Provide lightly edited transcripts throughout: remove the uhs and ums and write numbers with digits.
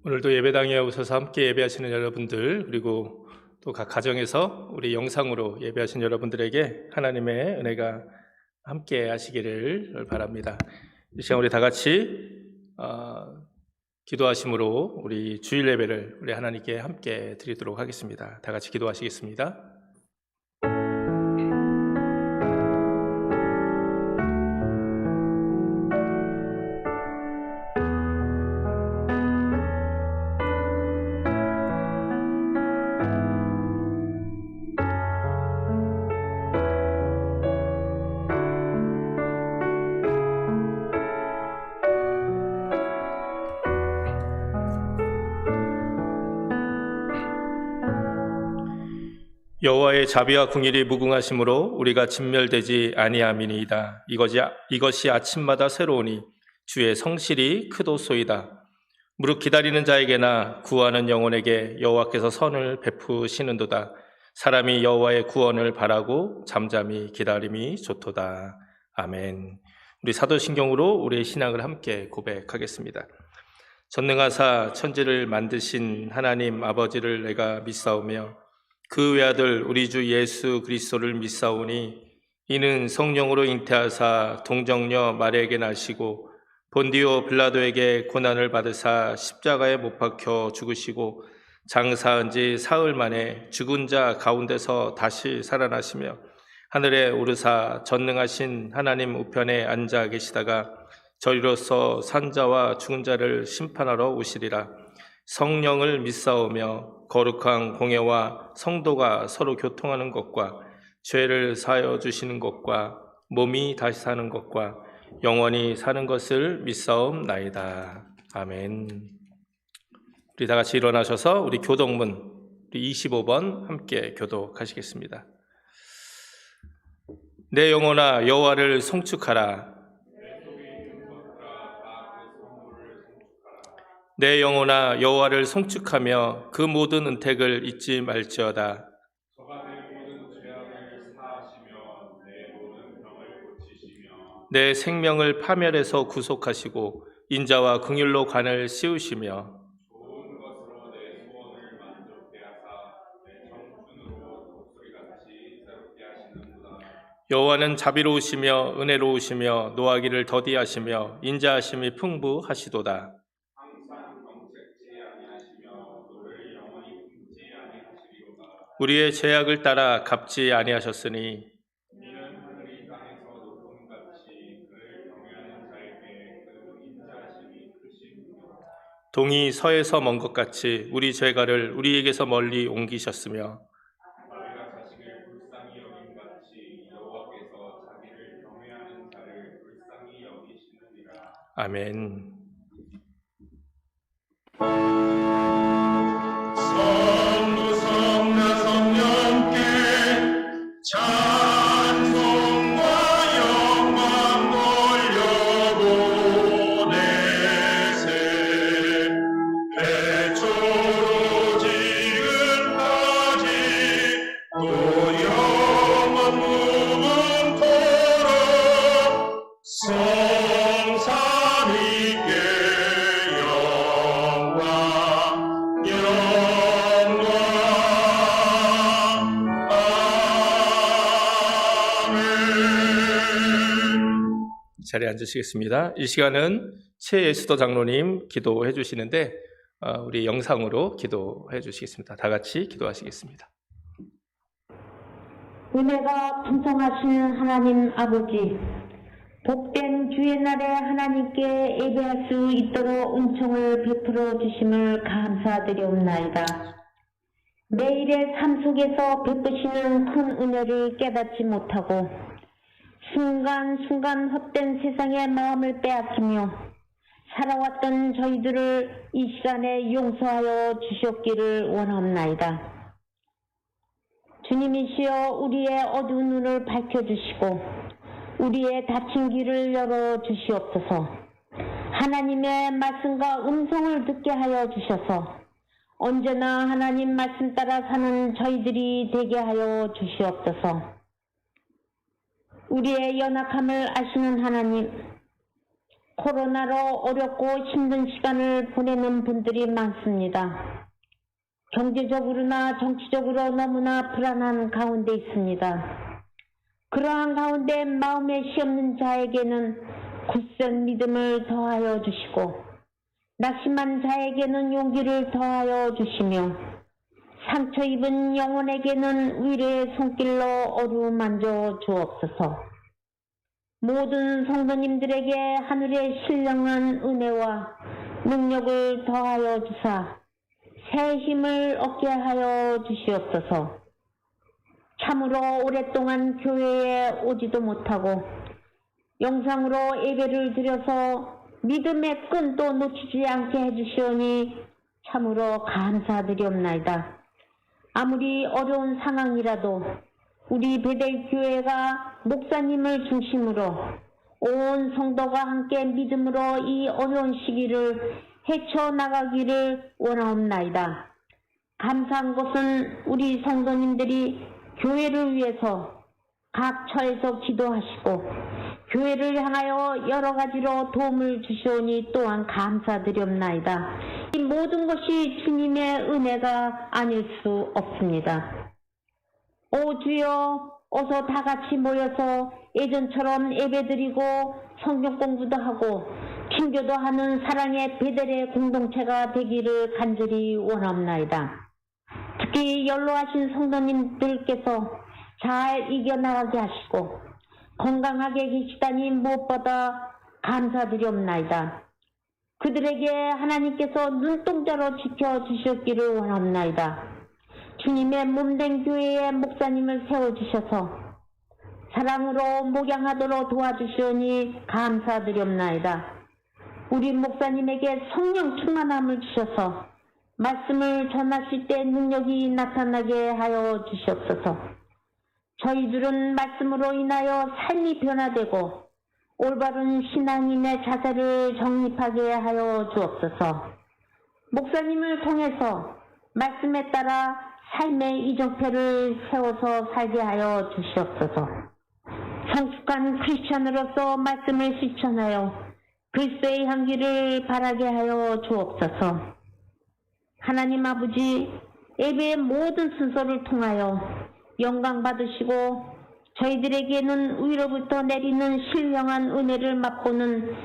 오늘도 예배당에 오셔서 함께 예배하시는 여러분들, 그리고 또 각 가정에서 우리 영상으로 예배하신 여러분들에게 하나님의 은혜가 함께 하시기를 바랍니다. 이 시간 우리 다 같이 기도하심으로 우리 주일 예배를 우리 하나님께 함께 드리도록 하겠습니다. 다 같이 기도하시겠습니다. 여호와의 자비와 긍휼이 무궁하심으로 우리가 진멸되지 아니함이니이다. 이것이 아침마다 새로우니 주의 성실이 크도소이다. 무릇 기다리는 자에게나 구하는 영혼에게 여호와께서 선을 베푸시는도다. 사람이 여호와의 구원을 바라고 잠잠히 기다림이 좋도다. 아멘. 우리 사도신경으로 우리의 신앙을 함께 고백하겠습니다. 전능하사 천지를 만드신 하나님 아버지를 내가 믿사오며 그 외아들 우리 주 예수 그리스도를 믿사오니 이는 성령으로 잉태하사 동정녀 마리아에게 나시고 본디오 빌라도에게 고난을 받으사 십자가에 못 박혀 죽으시고 장사한 지 사흘 만에 죽은 자 가운데서 다시 살아나시며 하늘에 오르사 전능하신 하나님 우편에 앉아 계시다가 저리로서 산 자와 죽은 자를 심판하러 오시리라. 성령을 믿사오며 거룩한 공예와 성도가 서로 교통하는 것과 죄를 사하여 주시는 것과 몸이 다시 사는 것과 영원히 사는 것을 믿사옵나이다. 아멘. 우리 다 같이 일어나셔서 우리 교독문 우리 25번 함께 교독하시겠습니다. 내 영혼아 여호와를 송축하라. 내 영혼아 여호와를 송축하며 그 모든 은택을 잊지 말지어다. 내 생명을 파멸에서 구속하시고 인자와 긍휼로 관을 씌우시며 여호와는 자비로우시며 은혜로우시며 노하기를 더디하시며 인자하심이 풍부하시도다. 우리의 죄악을 따라 갚지 아니하셨으니 동이 서에서 먼 것 같이 우리 죄가를 우리에게서 멀리 옮기셨으며 아멘. 자리에 앉으시겠습니다. 이 시간은 최예수도 장로님 기도해 주시는데 우리 영상으로 기도해 주시겠습니다. 다 같이 기도하시겠습니다. 은혜가 풍성하신 하나님 아버지, 복된 주의 날에 하나님께 예배할 수 있도록 은총을 베풀어 주심을 감사드리옵나이다. 매일의 삶 속에서 베푸시는 큰 은혜를 깨닫지 못하고 순간순간 헛된 세상의 마음을 빼앗기며 살아왔던 저희들을 이 시간에 용서하여 주셨기를 원합나이다. 주님이시여 우리의 어두운 눈을 밝혀주시고 우리의 닫힌 귀를 열어주시옵소서. 하나님의 말씀과 음성을 듣게 하여 주셔서 언제나 하나님 말씀 따라 사는 저희들이 되게 하여 주시옵소서. 우리의 연약함을 아시는 하나님, 코로나로 어렵고 힘든 시간을 보내는 분들이 많습니다. 경제적으로나 정치적으로 너무나 불안한 가운데 있습니다. 그러한 가운데 마음에 시없는 자에게는 굳센 믿음을 더하여 주시고 낙심한 자에게는 용기를 더하여 주시며 상처 입은 영혼에게는 위로의 손길로 어루만져 주옵소서. 모든 성도님들에게 하늘의 신령한 은혜와 능력을 더하여 주사 새 힘을 얻게 하여 주시옵소서. 참으로 오랫동안 교회에 오지도 못하고 영상으로 예배를 드려서 믿음의 끈도 놓치지 않게 해주시오니 참으로 감사드리옵나이다. 아무리 어려운 상황이라도 우리 베델교회가 목사님을 중심으로 온 성도가 함께 믿음으로 이 어려운 시기를 헤쳐나가기를 원하옵나이다. 감사한 것은 우리 성도님들이 교회를 위해서 각 처에서 기도하시고 교회를 향하여 여러 가지로 도움을 주시오니 또한 감사드리옵나이다. 이 모든 것이 주님의 은혜가 아닐 수 없습니다. 오 주여, 어서 다 같이 모여서 예전처럼 예배드리고 성경 공부도 하고 친교도 하는 사랑의 베델의 공동체가 되기를 간절히 원합나이다. 특히 연로하신 성도님들께서 잘 이겨나가게 하시고 건강하게 계시다니 무엇보다 감사드리옵나이다. 그들에게 하나님께서 눈동자로 지켜주셨기를 원합나이다. 주님의 몸된 교회의 목사님을 세워주셔서 사랑으로 목양하도록 도와주시오니 감사드리옵나이다. 우리 목사님에게 성령 충만함을 주셔서 말씀을 전하실 때 능력이 나타나게 하여 주시옵소서. 저희들은 말씀으로 인하여 삶이 변화되고 올바른 신앙인의 자세를 정립하게 하여 주옵소서. 목사님을 통해서 말씀에 따라 삶의 이정표를 세워서 살게 하여 주시옵소서. 성숙한 크리스천으로서 말씀을 실천하여 그리스도의 향기를 바라게 하여 주옵소서. 하나님 아버지, 예배의 모든 순서를 통하여 영광 받으시고 저희들에게는 위로부터 내리는 신령한 은혜를 맛보는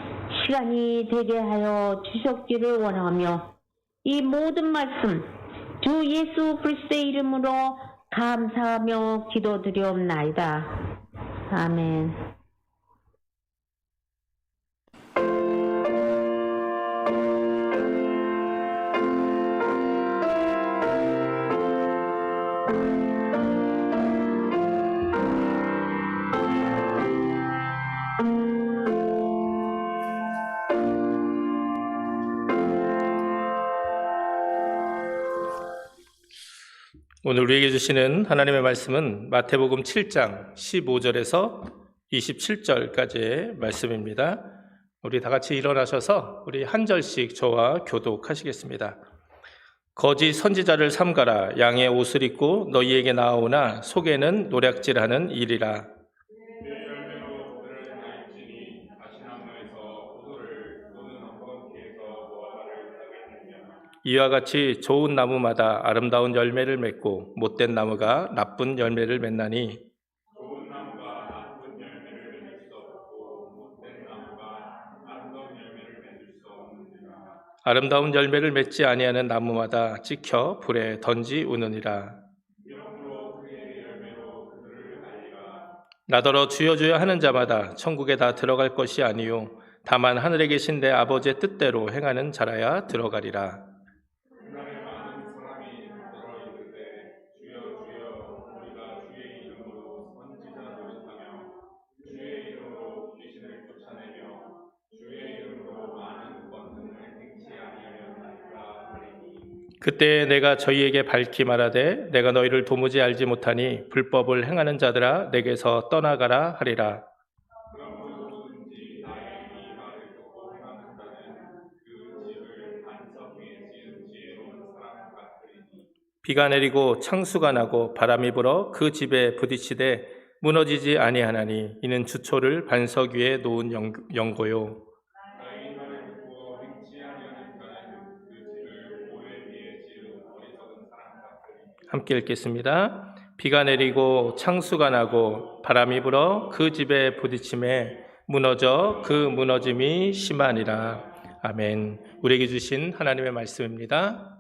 시간이 되게 하여 주셨기를 원하며 이 모든 말씀 주 예수 그리스도의 이름으로 감사하며 기도드리옵나이다. 아멘. 오늘 우리에게 주시는 하나님의 말씀은 마태복음 7장 15절에서 27절까지의 말씀입니다. 우리 다 같이 일어나셔서 우리 한 절씩 저와 교독하시겠습니다. 거짓 선지자를 삼가라. 양의 옷을 입고 너희에게 나아오나 속에는 노략질하는 일이라. 이와 같이 좋은 나무마다 아름다운 열매를 맺고 못된 나무가 나쁜 열매를 맺나니 좋은 나무가 나쁜 열매를 맺을 수 없고 못된 나무가 아름다운 열매를 맺을 수 없느니라. 아름다운 열매를 맺지 아니하는 나무마다 찍혀 불에 던지우느니라. 이러므로 그의 열매로 그들을 알리라. 나더러 주여 주여 하는 자마다 천국에 다 들어갈 것이 아니요 다만 하늘에 계신 내 아버지의 뜻대로 행하는 자라야 들어가리라. 그때 내가 저희에게 밝히 말하되 내가 너희를 도무지 알지 못하니 불법을 행하는 자들아 내게서 떠나가라 하리라. 비가 내리고 창수가 나고 바람이 불어 그 집에 부딪히되 무너지지 아니하나니 이는 주초를 반석 위에 놓은 연고요. 함께 읽겠습니다. 비가 내리고 창수가 나고 바람이 불어 그 집에 부딪힘에 무너져 그 무너짐이 심하니라. 아멘. 우리에게 주신 하나님의 말씀입니다.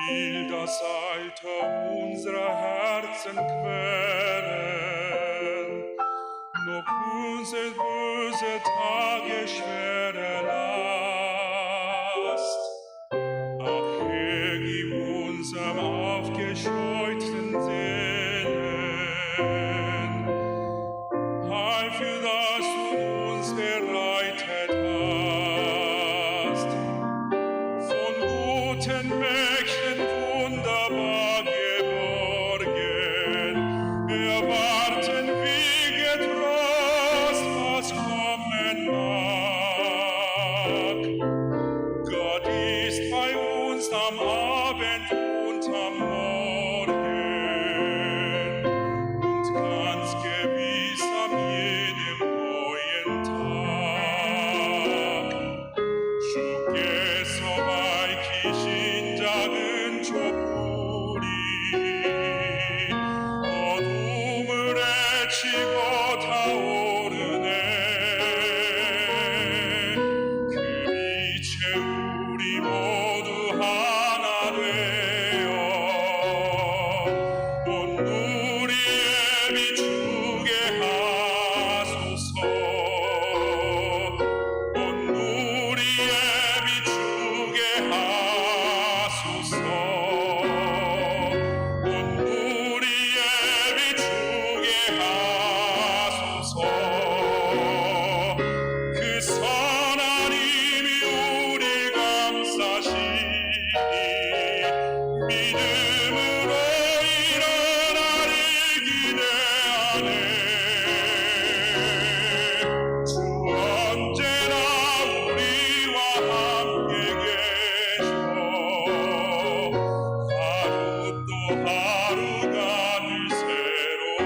Will das Alte unserer Herzen quälen, noch unser böse Tage schwere Last. Ach, Herr, gib unserem aufgescheuchten Seelen Heil, für das du uns bereitet hast. Von guten Mächten wunderbar geborgen, erwarten wir getrost, was kommen mag. Gott ist bei uns am Abend und am Morgen und ganz gewiss an jedem neuen Tag. 주께서 밝히신 작은 촛불이 어둠을 헤치고 타오르네. 그 빛에 우리 모두 하나 되어 온누리에 비추게 하소서. 온누리에 비추게 하소서. 온누리에 비추게 하소서. 그 선하님이 우리 감싸시니 믿음으로 일어나리 기대하네. 주 언제나 우리와 함께 계셔. 하루 또 하루가 늘 새로워.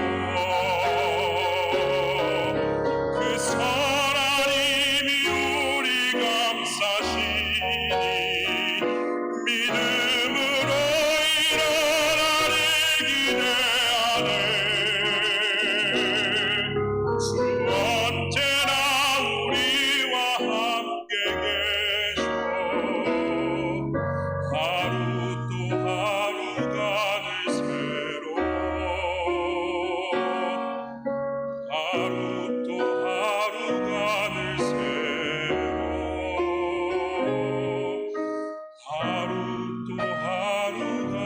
그 선하님이 우리 감싸시니 믿음으로 일어나리 기대하네. 주 언제나 우리와 함께 계셔. 하루 또 하루가 늘 새로워. 하루 또 하루가 늘 새로워. 하루 또 하루가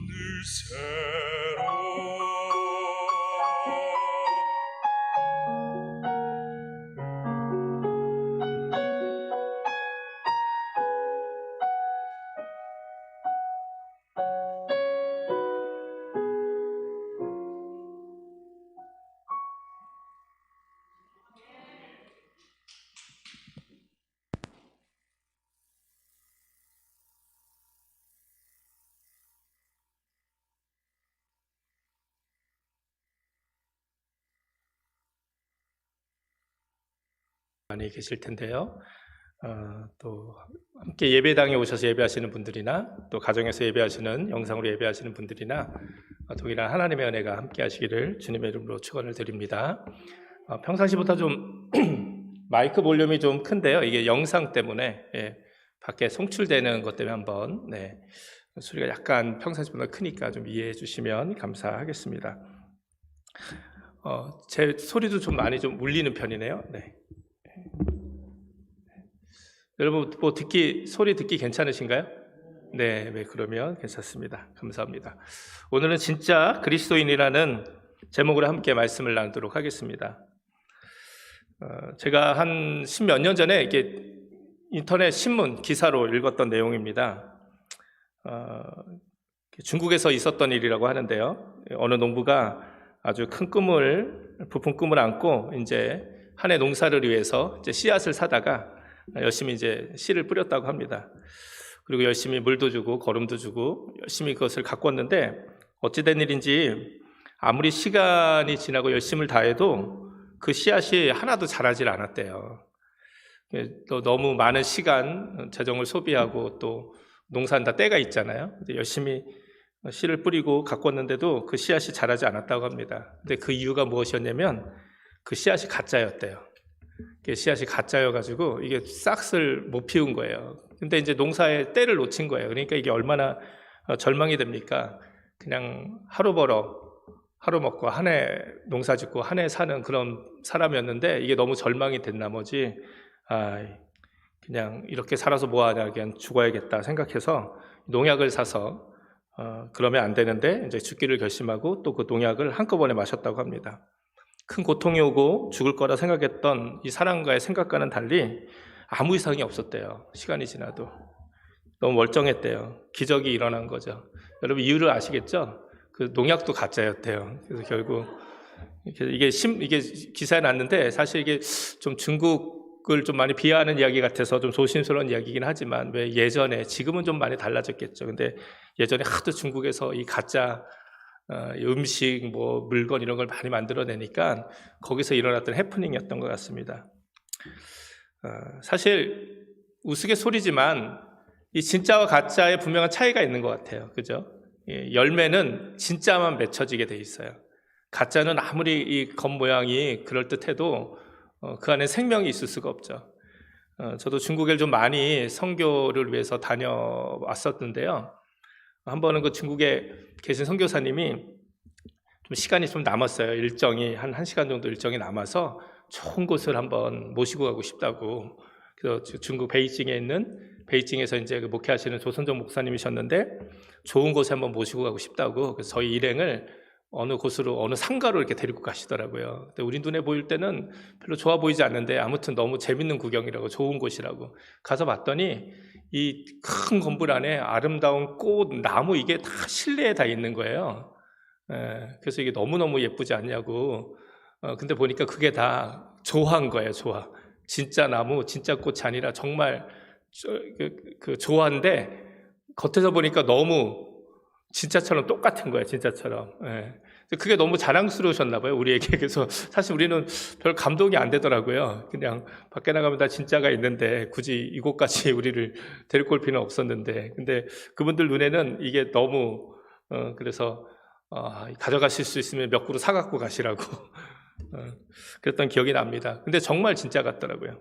늘 새로워. 많이 계실 텐데요. 또 함께 예배당에 오셔서 예배하시는 분들이나 또 가정에서 예배하시는 영상으로 예배하시는 분들이나 동일한 하나님의 은혜가 함께 하시기를 주님의 이름으로 축원을 드립니다. 평상시보다 좀 마이크 볼륨이 좀 큰데요. 이게 영상 때문에 밖에 송출되는 것 때문에 한번 소리가 약간 평상시보다 크니까 좀 이해해 주시면 감사하겠습니다. 제 소리도 좀 많이 좀 울리는 편이네요. 여러분 소리 듣기 괜찮으신가요? 네, 그러면 괜찮습니다. 감사합니다. 오늘은 진짜 그리스도인이라는 제목으로 함께 말씀을 나누도록 하겠습니다. 제가 한 10몇 년 전에 이게 인터넷 신문 기사로 읽었던 내용입니다. 중국에서 있었던 일이라고 하는데요. 어느 농부가 아주 큰 부푼 꿈을 안고 이제 한 해 농사를 위해서 이제 씨앗을 사다가 열심히 이제 씨를 뿌렸다고 합니다. 그리고 열심히 물도 주고 거름도 주고 열심히 그것을 가꿨는데 어찌된 일인지 아무리 시간이 지나고 열심을 다해도 그 씨앗이 하나도 자라질 않았대요. 너무 많은 시간, 재정을 소비하고 또 농사한다 때가 있잖아요. 열심히 씨를 뿌리고 가꿨는데도 그 씨앗이 자라지 않았다고 합니다. 근데 그 이유가 무엇이었냐면 그 씨앗이 가짜였대요. 씨앗이 가짜여가지고 이게 싹을 못 피운 거예요. 근데 이제 농사의 때를 놓친 거예요. 그러니까 이게 얼마나 절망이 됩니까? 그냥 하루 벌어 하루 먹고 한 해 농사 짓고 한 해 사는 그런 사람이었는데 이게 너무 절망이 된 나머지 그냥 이렇게 살아서 뭐하냐, 그냥 죽어야겠다 생각해서 농약을 사서 그러면 안 되는데 이제 죽기를 결심하고 또 그 농약을 한꺼번에 마셨다고 합니다. 큰 고통이 오고 죽을 거라 생각했던 이 사람과의 생각과는 달리 아무 이상이 없었대요. 시간이 지나도 너무 멀쩡했대요. 기적이 일어난 거죠. 여러분 이유를 아시겠죠? 그 농약도 가짜였대요. 그래서 결국 이게 기사에 났는데 사실 이게 좀 중국을 좀 많이 비하하는 이야기 같아서 좀 조심스러운 이야기이긴 하지만 왜 예전에, 지금은 좀 많이 달라졌겠죠. 근데 예전에 하도 중국에서 이 가짜 음식, 물건 이런 걸 많이 만들어내니까 거기서 일어났던 해프닝이었던 것 같습니다. 사실 우스갯소리지만 이 진짜와 가짜의 분명한 차이가 있는 것 같아요. 그죠? 열매는 진짜만 맺혀지게 돼 있어요. 가짜는 아무리 이 겉모양이 그럴듯해도 그 안에 생명이 있을 수가 없죠. 저도 중국에 좀 많이 선교를 위해서 다녀왔었는데요. 한 번은 그 중국에 계신 선교사님이 좀 시간이 좀 남았어요. 일정이 한 1시간 정도 일정이 남아서 좋은 곳을 한번 모시고 가고 싶다고. 그래서 중국 베이징에서 이제 그 목회하시는 조선정 목사님이셨는데 좋은 곳에 한번 모시고 가고 싶다고. 그래서 저희 일행을 어느 곳으로, 어느 상가로 이렇게 데리고 가시더라고요. 근데 우리 눈에 보일 때는 별로 좋아 보이지 않는데 아무튼 너무 재밌는 구경이라고, 좋은 곳이라고 가서 봤더니 이 큰 건물 안에 아름다운 꽃, 나무 이게 다 실내에 다 있는 거예요. 그래서 이게 너무너무 예쁘지 않냐고. 근데 보니까 그게 다 조화인 거예요, 조화. 진짜 나무, 진짜 꽃이 아니라 정말 그 조화인데 겉에서 보니까 너무 진짜처럼 똑같은 거예요, 진짜처럼. 그게 너무 자랑스러우셨나 봐요, 우리에게. 그래서 사실 우리는 별 감동이 안 되더라고요. 그냥 밖에 나가면 다 진짜가 있는데 굳이 이곳까지 우리를 데리고 올 필요는 없었는데. 근데 그분들 눈에는 이게 너무 그래서 가져가실 수 있으면 몇 그루 사갖고 가시라고 그랬던 기억이 납니다. 근데 정말 진짜 같더라고요.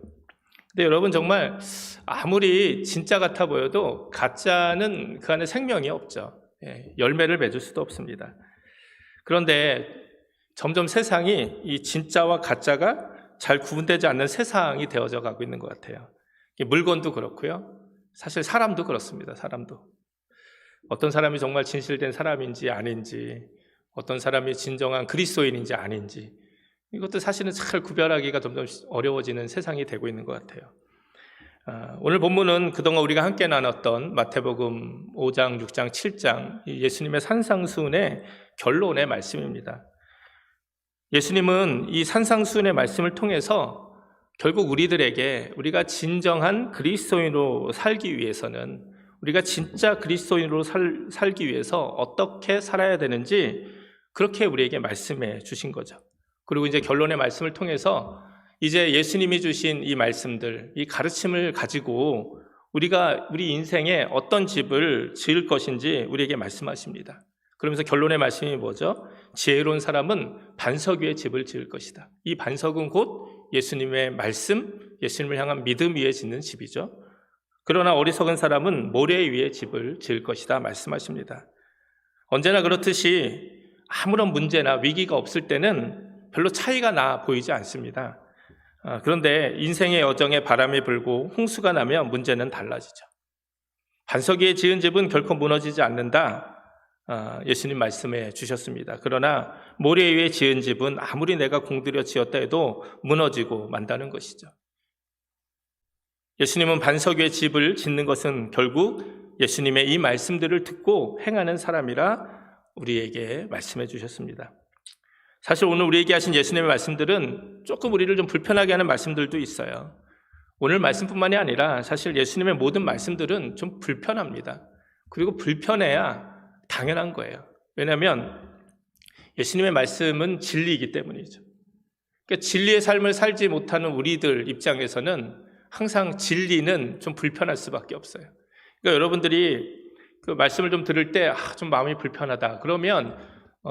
근데 여러분 정말 아무리 진짜 같아 보여도 가짜는 그 안에 생명이 없죠. 열매를 맺을 수도 없습니다. 그런데 점점 세상이 이 진짜와 가짜가 잘 구분되지 않는 세상이 되어져 가고 있는 것 같아요. 물건도 그렇고요. 사실 사람도 그렇습니다. 사람도. 어떤 사람이 정말 진실된 사람인지 아닌지, 어떤 사람이 진정한 그리스도인인지 아닌지, 이것도 사실은 잘 구별하기가 점점 어려워지는 세상이 되고 있는 것 같아요. 오늘 본문은 그동안 우리가 함께 나눴던 마태복음 5장, 6장, 7장 예수님의 산상수훈의 결론의 말씀입니다. 예수님은 이 산상수훈의 말씀을 통해서 결국 우리가 진정한 그리스도인으로 살기 위해서는, 우리가 진짜 그리스도인으로 살기 위해서 어떻게 살아야 되는지 그렇게 우리에게 말씀해 주신 거죠. 그리고 이제 결론의 말씀을 통해서 이제 예수님이 주신 이 말씀들, 이 가르침을 가지고 우리가 우리 인생에 어떤 집을 지을 것인지 우리에게 말씀하십니다. 그러면서 결론의 말씀이 뭐죠? 지혜로운 사람은 반석 위에 집을 지을 것이다. 이 반석은 곧 예수님의 말씀, 예수님을 향한 믿음 위에 짓는 집이죠. 그러나 어리석은 사람은 모래 위에 집을 지을 것이다 말씀하십니다. 언제나 그렇듯이 아무런 문제나 위기가 없을 때는 별로 차이가 나 보이지 않습니다. 그런데 인생의 여정에 바람이 불고 홍수가 나면 문제는 달라지죠. 반석 위에 지은 집은 결코 무너지지 않는다. 예수님 말씀해 주셨습니다. 그러나 모래 위에 지은 집은 아무리 내가 공들여 지었다 해도 무너지고 만다는 것이죠. 예수님은 반석 위에 집을 짓는 것은 결국 예수님의 이 말씀들을 듣고 행하는 사람이라 우리에게 말씀해 주셨습니다. 사실 오늘 우리에게 하신 예수님의 말씀들은 조금 우리를 좀 불편하게 하는 말씀들도 있어요. 오늘 말씀뿐만이 아니라 사실 예수님의 모든 말씀들은 좀 불편합니다. 그리고 불편해야 당연한 거예요. 왜냐하면 예수님의 말씀은 진리이기 때문이죠. 그러니까 진리의 삶을 살지 못하는 우리들 입장에서는 항상 진리는 좀 불편할 수밖에 없어요. 그러니까 여러분들이 그 말씀을 좀 들을 때 좀 마음이 불편하다 그러면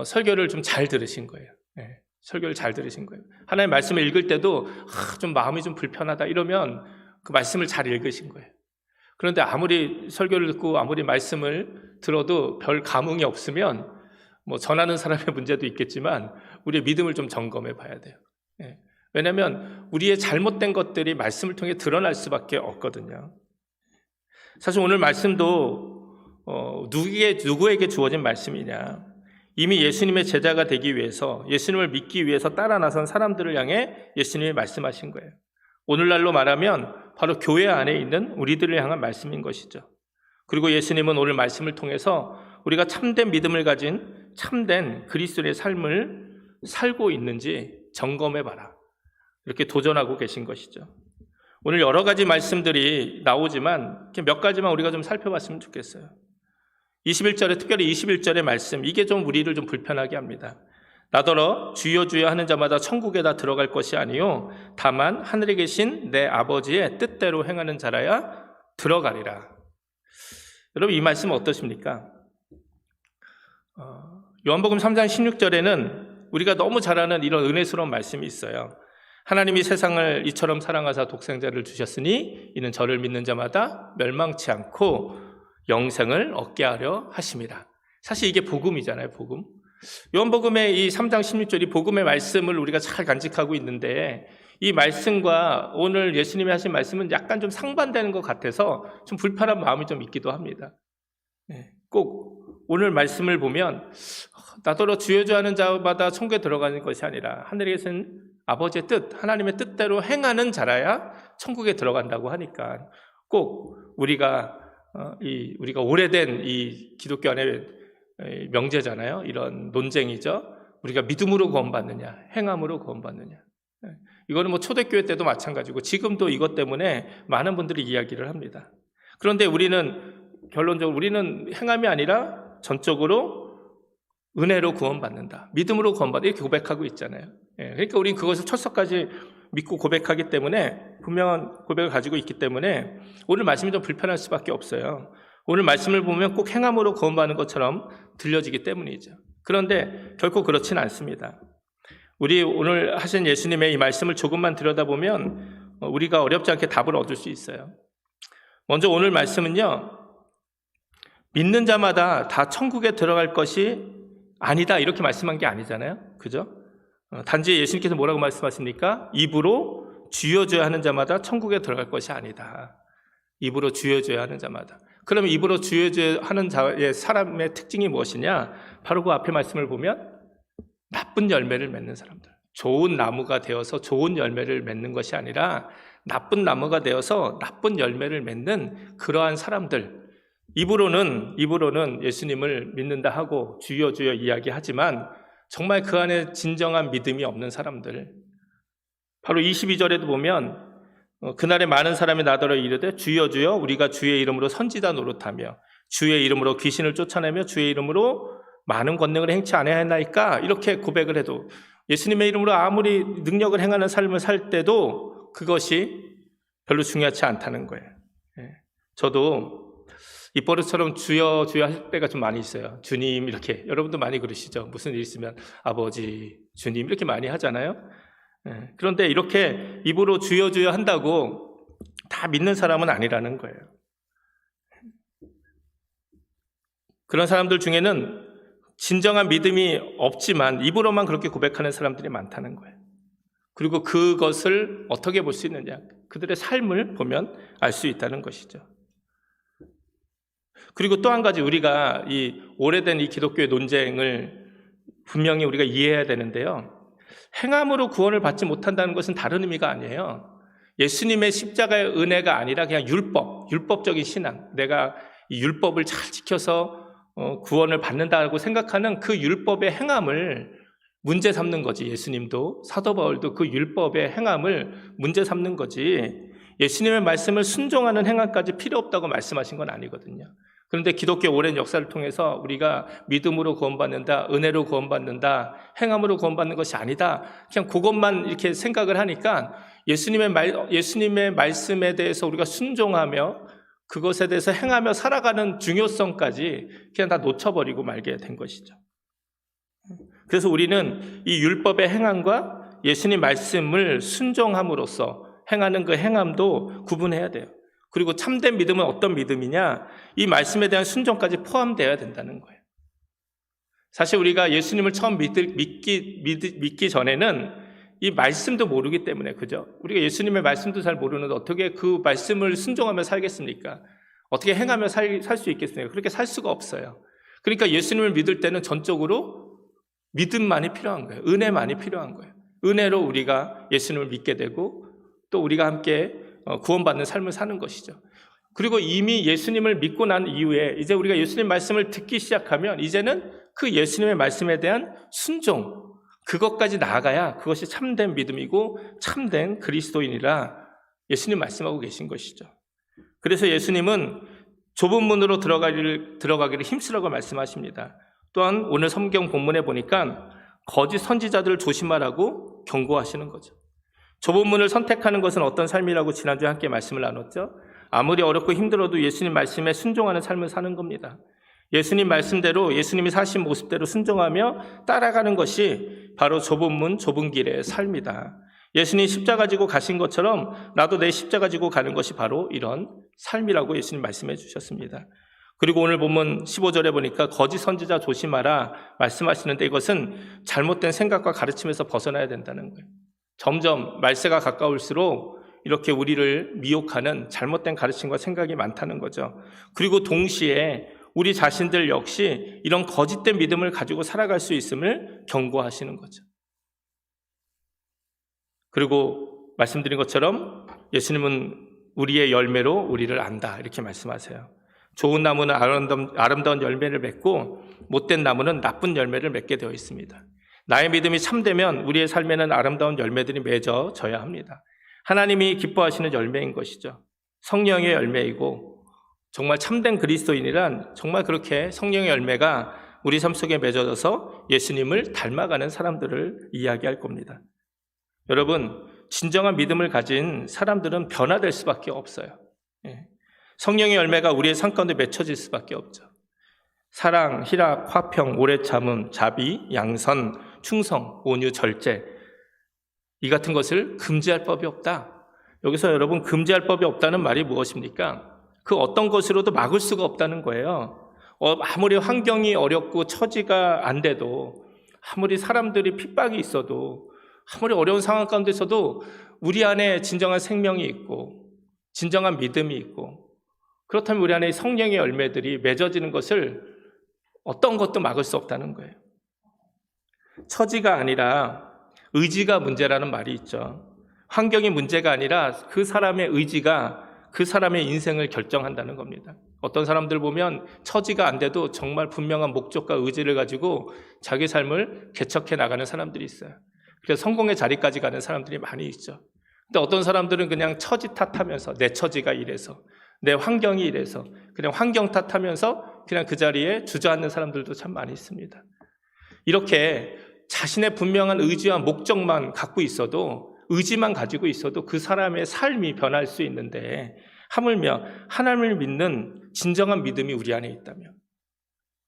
설교를 좀 잘 들으신 거예요. 네, 설교를 잘 들으신 거예요. 하나님의 말씀을 읽을 때도 좀 마음이 좀 불편하다 이러면 그 말씀을 잘 읽으신 거예요. 그런데 아무리 설교를 듣고 아무리 말씀을 들어도 별 감흥이 없으면 뭐 전하는 사람의 문제도 있겠지만 우리의 믿음을 좀 점검해 봐야 돼요. 네. 왜냐하면 우리의 잘못된 것들이 말씀을 통해 드러날 수밖에 없거든요. 사실 오늘 말씀도 누구에게 주어진 말씀이냐? 이미 예수님의 제자가 되기 위해서 예수님을 믿기 위해서 따라 나선 사람들을 향해 예수님이 말씀하신 거예요. 오늘날로 말하면 바로 교회 안에 있는 우리들을 향한 말씀인 것이죠. 그리고 예수님은 오늘 말씀을 통해서 우리가 참된 믿음을 가진 참된 그리스도의 삶을 살고 있는지 점검해 봐라. 이렇게 도전하고 계신 것이죠. 오늘 여러 가지 말씀들이 나오지만 몇 가지만 우리가 좀 살펴봤으면 좋겠어요. 21절에 특별히 21절의 말씀, 이게 좀 우리를 좀 불편하게 합니다. 나더러 주여 주여 하는 자마다 천국에다 들어갈 것이 아니요 다만 하늘에 계신 내 아버지의 뜻대로 행하는 자라야 들어가리라. 여러분 이 말씀 어떠십니까? 요한복음 3장 16절에는 우리가 너무 잘 아는 이런 은혜스러운 말씀이 있어요. 하나님이 세상을 이처럼 사랑하사 독생자를 주셨으니 이는 저를 믿는 자마다 멸망치 않고 영생을 얻게 하려 하심이라. 사실 이게 복음이잖아요. 복음. 요한복음의 이 3장 16절이 복음의 말씀을 우리가 잘 간직하고 있는데 이 말씀과 오늘 예수님이 하신 말씀은 약간 좀 상반되는 것 같아서 좀 불편한 마음이 좀 있기도 합니다. 꼭 오늘 말씀을 보면 나더러 주여 주여 하는 자마다 천국에 들어가는 것이 아니라 하늘에 계신 아버지의 뜻, 하나님의 뜻대로 행하는 자라야 천국에 들어간다고 하니까 꼭 우리가 오래된 이 기독교 안의 명제잖아요. 이런 논쟁이죠. 우리가 믿음으로 구원받느냐, 행함으로 구원받느냐. 이거는 뭐 초대교회 때도 마찬가지고 지금도 이것 때문에 많은 분들이 이야기를 합니다. 그런데 결론적으로 우리는 행함이 아니라 전적으로 은혜로 구원받는다. 믿음으로 구원받는다. 이렇게 고백하고 있잖아요. 그러니까 우리는 그것을 철석까지 믿고 고백하기 때문에 분명한 고백을 가지고 있기 때문에 오늘 말씀이 좀 불편할 수밖에 없어요. 오늘 말씀을 보면 꼭 행함으로 구원받는 것처럼 들려지기 때문이죠. 그런데 결코 그렇지는 않습니다. 우리 오늘 하신 예수님의 이 말씀을 조금만 들여다보면 우리가 어렵지 않게 답을 얻을 수 있어요. 먼저 오늘 말씀은요. 믿는 자마다 다 천국에 들어갈 것이 아니다 이렇게 말씀한 게 아니잖아요. 그죠? 단지 예수님께서 뭐라고 말씀하십니까? 입으로 주여 주여 하는 자마다 천국에 들어갈 것이 아니다. 입으로 주여 주여 하는 자마다. 그러면 입으로 주여 주여 하는 자의 사람의 특징이 무엇이냐? 바로 그 앞에 말씀을 보면 나쁜 열매를 맺는 사람들. 좋은 나무가 되어서 좋은 열매를 맺는 것이 아니라 나쁜 나무가 되어서 나쁜 열매를 맺는 그러한 사람들. 입으로는 예수님을 믿는다 하고 주여 주여 이야기하지만 정말 그 안에 진정한 믿음이 없는 사람들. 바로 22절에도 보면 그날에 많은 사람이 나더러 이르되 주여 주여 우리가 주의 이름으로 선지자 노릇하며 주의 이름으로 귀신을 쫓아내며 주의 이름으로 많은 권능을 행치 아니하였나이까 이렇게 고백을 해도 예수님의 이름으로 아무리 능력을 행하는 삶을 살 때도 그것이 별로 중요하지 않다는 거예요. 저도 입버릇처럼 주여 주여 할 때가 좀 많이 있어요. 주님 이렇게 여러분도 많이 그러시죠. 무슨 일 있으면 아버지 주님 이렇게 많이 하잖아요. 그런데 이렇게 입으로 주여 주여 한다고 다 믿는 사람은 아니라는 거예요. 그런 사람들 중에는 진정한 믿음이 없지만 입으로만 그렇게 고백하는 사람들이 많다는 거예요. 그리고 그것을 어떻게 볼 수 있느냐? 그들의 삶을 보면 알 수 있다는 것이죠. 그리고 또 한 가지 우리가 이 오래된 이 기독교의 논쟁을 분명히 우리가 이해해야 되는데요. 행함으로 구원을 받지 못한다는 것은 다른 의미가 아니에요. 예수님의 십자가의 은혜가 아니라 그냥 율법적인 신앙. 내가 이 율법을 잘 지켜서 구원을 받는다고 생각하는 그 율법의 행함을 문제 삼는 거지. 예수님도 사도 바울도 그 율법의 행함을 문제 삼는 거지. 예수님의 말씀을 순종하는 행함까지 필요 없다고 말씀하신 건 아니거든요. 그런데 기독교 오랜 역사를 통해서 우리가 믿음으로 구원받는다, 은혜로 구원받는다, 행함으로 구원받는 것이 아니다. 그냥 그것만 이렇게 생각을 하니까 예수님의 말씀에 대해서 우리가 순종하며 그것에 대해서 행하며 살아가는 중요성까지 그냥 다 놓쳐버리고 말게 된 것이죠. 그래서 우리는 이 율법의 행함과 예수님 말씀을 순종함으로써 행하는 그 행함도 구분해야 돼요. 그리고 참된 믿음은 어떤 믿음이냐? 이 말씀에 대한 순종까지 포함되어야 된다는 거예요. 사실 우리가 예수님을 처음 믿기 전에는 이 말씀도 모르기 때문에, 그죠? 우리가 예수님의 말씀도 잘 모르는데 어떻게 그 말씀을 순종하며 살겠습니까? 어떻게 행하며 살 수 있겠습니까? 그렇게 살 수가 없어요. 그러니까 예수님을 믿을 때는 전적으로 믿음만이 필요한 거예요. 은혜만이 필요한 거예요. 은혜로 우리가 예수님을 믿게 되고 또 우리가 함께 구원받는 삶을 사는 것이죠. 그리고 이미 예수님을 믿고 난 이후에 이제 우리가 예수님 말씀을 듣기 시작하면 이제는 그 예수님의 말씀에 대한 순종, 그것까지 나아가야 그것이 참된 믿음이고 참된 그리스도인이라 예수님 말씀하고 계신 것이죠. 그래서 예수님은 좁은 문으로 들어가기를 힘쓰라고 말씀하십니다. 또한 오늘 성경 본문에 보니까 거짓 선지자들을 조심하라고 경고하시는 거죠. 좁은 문을 선택하는 것은 어떤 삶이라고 지난주에 함께 말씀을 나눴죠. 아무리 어렵고 힘들어도 예수님 말씀에 순종하는 삶을 사는 겁니다. 예수님 말씀대로 예수님이 사신 모습대로 순종하며 따라가는 것이 바로 좁은 문, 좁은 길의 삶이다. 예수님 십자가 지고 가신 것처럼 나도 내 십자가 지고 가는 것이 바로 이런 삶이라고 예수님 말씀해 주셨습니다. 그리고 오늘 본문 15절에 보니까 거짓 선지자 조심하라 말씀하시는데 이것은 잘못된 생각과 가르침에서 벗어나야 된다는 거예요. 점점 말세가 가까울수록 이렇게 우리를 미혹하는 잘못된 가르침과 생각이 많다는 거죠. 그리고 동시에 우리 자신들 역시 이런 거짓된 믿음을 가지고 살아갈 수 있음을 경고하시는 거죠. 그리고 말씀드린 것처럼 예수님은 우리의 열매로 우리를 안다 이렇게 말씀하세요. 좋은 나무는 아름다운 열매를 맺고 못된 나무는 나쁜 열매를 맺게 되어 있습니다. 나의 믿음이 참되면 우리의 삶에는 아름다운 열매들이 맺어져야 합니다. 하나님이 기뻐하시는 열매인 것이죠. 성령의 열매이고 정말 참된 그리스도인이란 정말 그렇게 성령의 열매가 우리 삶 속에 맺어져서 예수님을 닮아가는 사람들을 이야기할 겁니다. 여러분, 진정한 믿음을 가진 사람들은 변화될 수밖에 없어요. 성령의 열매가 우리의 삶 가운데 맺혀질 수밖에 없죠. 사랑, 희락, 화평, 오래 참음, 자비, 양선, 충성, 온유, 절제 이 같은 것을 금지할 법이 없다. 여기서 여러분 금지할 법이 없다는 말이 무엇입니까? 그 어떤 것으로도 막을 수가 없다는 거예요. 아무리 환경이 어렵고 처지가 안 돼도 아무리 사람들이 핍박이 있어도 아무리 어려운 상황 가운데서도 우리 안에 진정한 생명이 있고 진정한 믿음이 있고 그렇다면 우리 안에 성령의 열매들이 맺어지는 것을 어떤 것도 막을 수 없다는 거예요. 처지가 아니라 의지가 문제라는 말이 있죠. 환경이 문제가 아니라 그 사람의 의지가 그 사람의 인생을 결정한다는 겁니다. 어떤 사람들 보면 처지가 안 돼도 정말 분명한 목적과 의지를 가지고 자기 삶을 개척해 나가는 사람들이 있어요. 그래서 성공의 자리까지 가는 사람들이 많이 있죠. 근데 어떤 사람들은 그냥 처지 탓하면서 내 처지가 이래서 내 환경이 이래서 그냥 환경 탓하면서 그냥 그 자리에 주저앉는 사람들도 참 많이 있습니다. 이렇게 자신의 분명한 의지와 목적만 갖고 있어도, 의지만 가지고 있어도 그 사람의 삶이 변할 수 있는데, 하물며 하나님을 믿는 진정한 믿음이 우리 안에 있다면,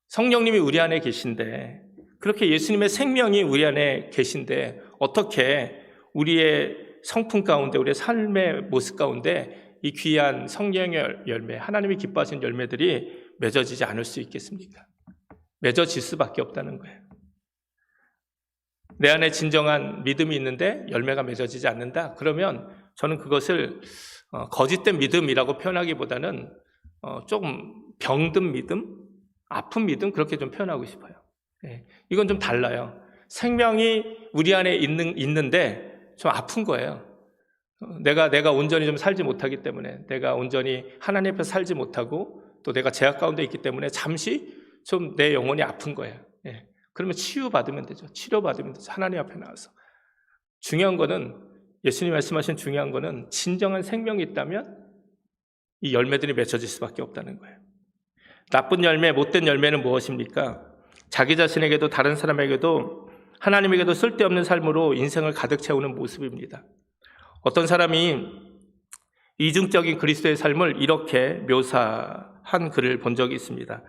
성령님이 우리 안에 계신데, 그렇게 예수님의 생명이 우리 안에 계신데 어떻게 우리의 성품 가운데, 우리의 삶의 모습 가운데 이 귀한 성령의 열매, 하나님이 기뻐하시는 열매들이 맺어지지 않을 수 있겠습니까? 맺어질 수밖에 없다는 거예요. 내 안에 진정한 믿음이 있는데 열매가 맺어지지 않는다? 그러면 저는 그것을 거짓된 믿음이라고 표현하기보다는 조금 병든 믿음, 아픈 믿음, 그렇게 좀 표현하고 싶어요. 이건 좀 달라요. 생명이 우리 안에 있는데 좀 아픈 거예요. 내가 온전히 좀 살지 못하기 때문에, 내가 온전히 하나님 앞에서 살지 못하고 또 내가 죄악 가운데 있기 때문에 잠시 좀 내 영혼이 아픈 거예요. 그러면 치유받으면 되죠. 치료받으면 되죠. 하나님 앞에 나와서. 중요한 거는, 예수님 말씀하신 중요한 거는 진정한 생명이 있다면 이 열매들이 맺혀질 수밖에 없다는 거예요. 나쁜 열매, 못된 열매는 무엇입니까? 자기 자신에게도 다른 사람에게도 하나님에게도 쓸데없는 삶으로 인생을 가득 채우는 모습입니다. 어떤 사람이 이중적인 그리스도의 삶을 이렇게 묘사한 글을 본 적이 있습니다.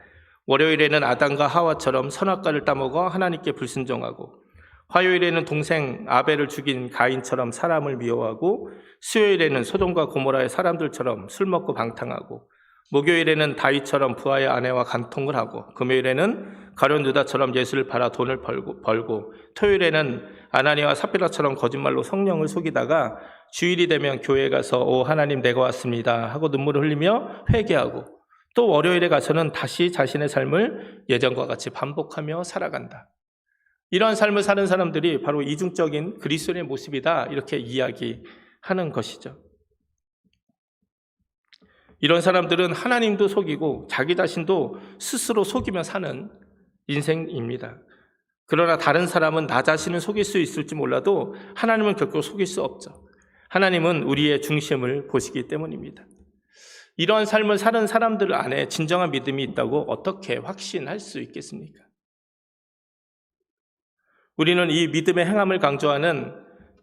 월요일에는 아담과 하와처럼 선악과를 따먹어 하나님께 불순종하고, 화요일에는 동생 아벨을 죽인 가인처럼 사람을 미워하고, 수요일에는 소돔과 고모라의 사람들처럼 술 먹고 방탕하고, 목요일에는 다윗처럼 부하의 아내와 간통을 하고, 금요일에는 가룟 유다처럼 예수를 팔아 돈을 벌고, 토요일에는 아나니와 삽비라처럼 거짓말로 성령을 속이다가 주일이 되면 교회에 가서 오 하나님 내가 왔습니다 하고 눈물을 흘리며 회개하고, 또 월요일에 가서는 다시 자신의 삶을 예전과 같이 반복하며 살아간다. 이러한 삶을 사는 사람들이 바로 이중적인 그리스도의 모습이다, 이렇게 이야기하는 것이죠. 이런 사람들은 하나님도 속이고 자기 자신도 스스로 속이며 사는 인생입니다. 그러나 다른 사람은 나 자신을 속일 수 있을지 몰라도 하나님은 결코 속일 수 없죠. 하나님은 우리의 중심을 보시기 때문입니다. 이러한 삶을 사는 사람들 안에 진정한 믿음이 있다고 어떻게 확신할 수 있겠습니까? 우리는 이 믿음의 행함을 강조하는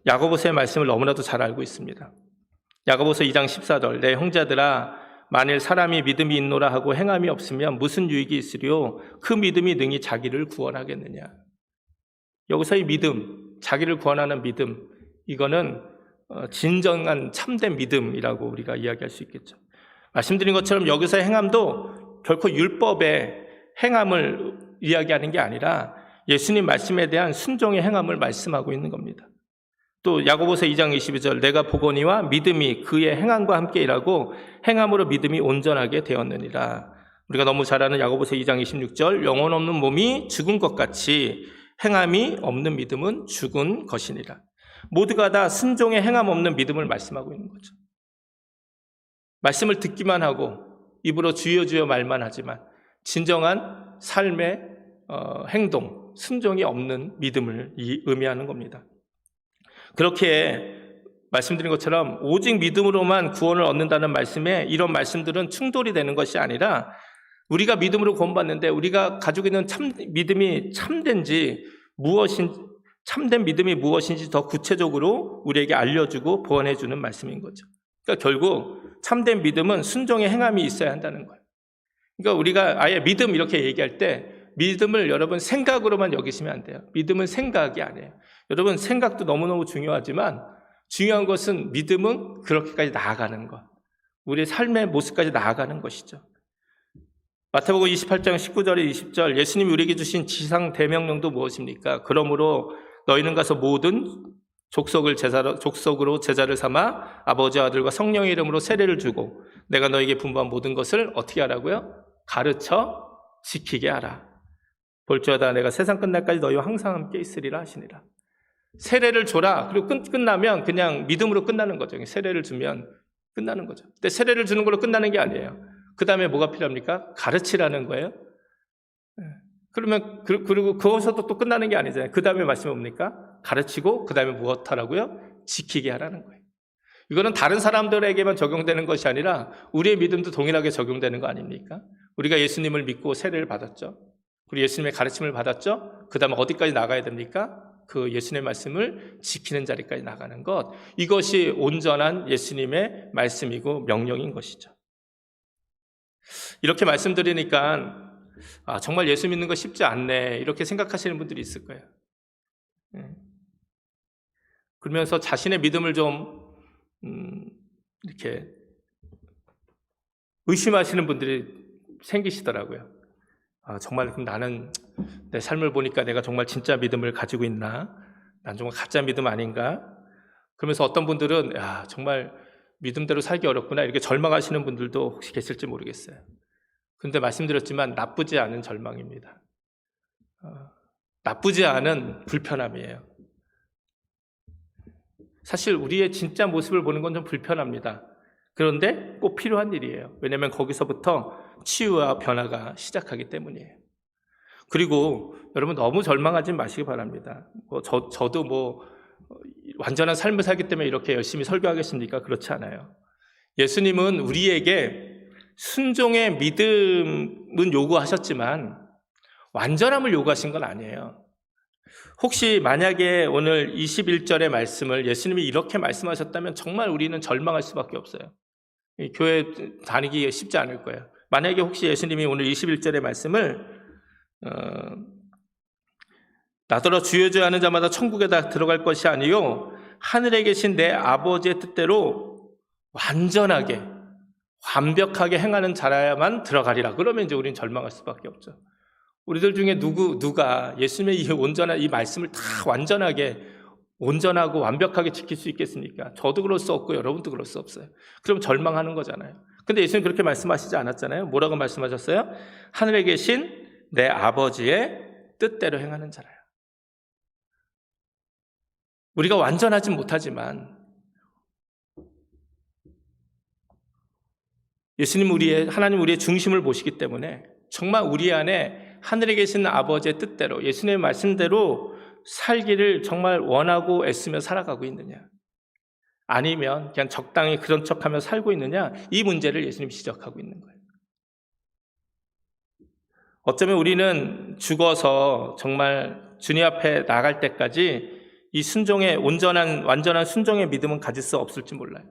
야고보서의 말씀을 너무나도 잘 알고 있습니다. 야고보서 2장 14절, 내 형제들아 만일 사람이 믿음이 있노라 하고 행함이 없으면 무슨 유익이 있으리요? 그 믿음이 능히 자기를 구원하겠느냐. 여기서 이 믿음, 자기를 구원하는 믿음, 이거는 진정한 참된 믿음이라고 우리가 이야기할 수 있겠죠. 말씀드린 것처럼 여기서의 행함도 결코 율법의 행함을 이야기하는 게 아니라 예수님 말씀에 대한 순종의 행함을 말씀하고 있는 겁니다. 또 야고보서 2장 22절, 내가 보거니와 믿음이 그의 행함과 함께 일하고 행함으로 믿음이 온전하게 되었느니라. 우리가 너무 잘 아는 야고보서 2장 26절, 영혼 없는 몸이 죽은 것 같이 행함이 없는 믿음은 죽은 것이니라. 모두가 다 순종의 행함 없는 믿음을 말씀하고 있는 거죠. 말씀을 듣기만 하고 입으로 주여 주여 말만 하지만 진정한 삶의 행동, 순종이 없는 믿음을 의미하는 겁니다. 그렇게 말씀드린 것처럼 오직 믿음으로만 구원을 얻는다는 말씀에 이런 말씀들은 충돌이 되는 것이 아니라, 우리가 믿음으로 구원받는데 우리가 가지고 있는 믿음이 참된지 참된 믿음이 무엇인지 더 구체적으로 우리에게 알려주고 보완해주는 말씀인 거죠. 그러니까 결국 참된 믿음은 순종의 행함이 있어야 한다는 거예요. 그러니까 우리가 아예 믿음 이렇게 얘기할 때 믿음을 여러분 생각으로만 여기시면 안 돼요. 믿음은 생각이 아니에요. 여러분 생각도 너무너무 중요하지만 중요한 것은 믿음은 그렇게까지 나아가는 것, 우리의 삶의 모습까지 나아가는 것이죠. 마태복음 28장 19절에 20절, 예수님이 우리에게 주신 지상 대명령도 무엇입니까? 그러므로 너희는 가서 모든 족속으로 제자를 삼아 아버지와 아들과 성령의 이름으로 세례를 주고 내가 너에게 분부한 모든 것을 어떻게 하라고요? 가르쳐 지키게 하라. 볼지어다 내가 세상 끝날까지 너희와 항상 함께 있으리라 하시니라. 세례를 줘라. 그리고 끝나면 그냥 믿음으로 끝나는 거죠. 세례를 주면 끝나는 거죠. 근데 세례를 주는 걸로 끝나는 게 아니에요. 그 다음에 뭐가 필요합니까? 가르치라는 거예요. 그러면 그리고 그것도 또 끝나는 게 아니잖아요. 그 다음에 말씀이 뭡니까? 가르치고 그 다음에 무엇 하라고요? 지키게 하라는 거예요. 이거는 다른 사람들에게만 적용되는 것이 아니라 우리의 믿음도 동일하게 적용되는 거 아닙니까? 우리가 예수님을 믿고 세례를 받았죠. 그리고 예수님의 가르침을 받았죠. 그 다음에 어디까지 나가야 됩니까? 그 예수님의 말씀을 지키는 자리까지 나가는 것, 이것이 온전한 예수님의 말씀이고 명령인 것이죠. 이렇게 말씀드리니까 정말 예수 믿는 거 쉽지 않네 이렇게 생각하시는 분들이 있을 거예요. 그러면서 자신의 믿음을 좀 이렇게 의심하시는 분들이 생기시더라고요. 정말 그럼 나는 내 삶을 보니까 내가 정말 진짜 믿음을 가지고 있나? 난 정말 가짜 믿음 아닌가? 그러면서 어떤 분들은 정말 믿음대로 살기 어렵구나 이렇게 절망하시는 분들도 혹시 계실지 모르겠어요. 그런데 말씀드렸지만 나쁘지 않은 절망입니다. 나쁘지 않은 불편함이에요. 사실 우리의 진짜 모습을 보는 건 좀 불편합니다. 그런데 꼭 필요한 일이에요. 왜냐하면 거기서부터 치유와 변화가 시작하기 때문이에요. 그리고 여러분 너무 절망하지 마시기 바랍니다. 저도 완전한 삶을 살기 때문에 이렇게 열심히 설교하겠습니까? 그렇지 않아요. 예수님은 우리에게 순종의 믿음은 요구하셨지만 완전함을 요구하신 건 아니에요. 혹시 만약에 오늘 21절의 말씀을 예수님이 이렇게 말씀하셨다면 정말 우리는 절망할 수밖에 없어요. 교회 다니기 쉽지 않을 거예요. 만약에 혹시 예수님이 오늘 21절의 말씀을 나더러 주여 주여 하는 자마다 천국에 다 들어갈 것이 아니요 하늘에 계신 내 아버지의 뜻대로 완전하게 완벽하게 행하는 자라야만 들어가리라. 그러면 이제 우리는 절망할 수밖에 없죠. 우리들 중에 누가 예수님의 이 온전한 이 말씀을 다 온전하고 완벽하게 지킬 수 있겠습니까? 저도 그럴 수 없고 여러분도 그럴 수 없어요. 그럼 절망하는 거잖아요. 근데 예수님 그렇게 말씀하시지 않았잖아요. 뭐라고 말씀하셨어요? 하늘에 계신 내 아버지의 뜻대로 행하는 자라요. 우리가 완전하진 못하지만 하나님 우리의 중심을 보시기 때문에 정말 우리 안에 하늘에 계신 아버지의 뜻대로 예수님의 말씀대로 살기를 정말 원하고 애쓰며 살아가고 있느냐, 아니면 그냥 적당히 그런 척하며 살고 있느냐, 이 문제를 예수님이 지적하고 있는 거예요. 어쩌면 우리는 죽어서 정말 주님 앞에 나갈 때까지 이 완전한 순종의 믿음은 가질 수 없을지 몰라요.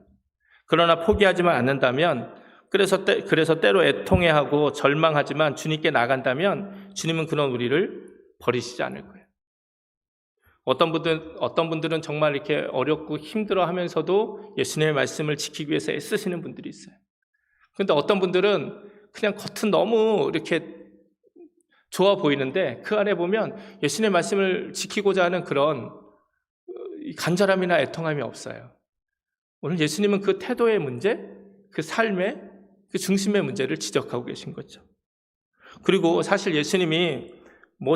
그러나 포기하지만 않는다면, 그래서 때로 애통해하고 절망하지만 주님께 나간다면 주님은 그런 우리를 버리시지 않을 거예요. 어떤 분들은 정말 이렇게 어렵고 힘들어 하면서도 예수님의 말씀을 지키기 위해서 애쓰시는 분들이 있어요. 그런데 어떤 분들은 그냥 겉은 너무 이렇게 좋아 보이는데 그 안에 보면 예수님의 말씀을 지키고자 하는 그런 간절함이나 애통함이 없어요. 오늘 예수님은 그 태도의 문제, 그 삶의 그 중심의 문제를 지적하고 계신 거죠. 그리고 사실 예수님이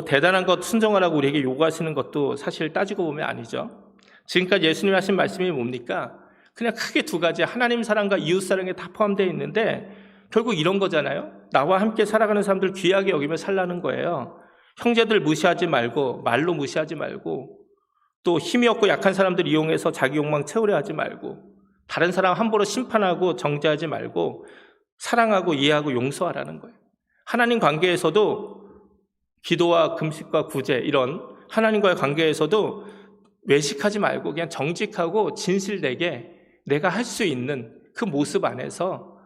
대단한 것 순종하라고 우리에게 요구하시는 것도 사실 따지고 보면 아니죠. 지금까지 예수님이 하신 말씀이 뭡니까? 그냥 크게 두 가지, 하나님 사랑과 이웃 사랑에 다 포함되어 있는데 결국 이런 거잖아요. 나와 함께 살아가는 사람들 귀하게 여기며 살라는 거예요. 형제들 무시하지 말고, 말로 무시하지 말고, 또 힘이 없고 약한 사람들 이용해서 자기 욕망 채우려 하지 말고, 다른 사람 함부로 심판하고 정죄하지 말고 사랑하고 이해하고 용서하라는 거예요. 하나님 관계에서도 기도와 금식과 구제, 이런 하나님과의 관계에서도 외식하지 말고 그냥 정직하고 진실되게 내가 할 수 있는 그 모습 안에서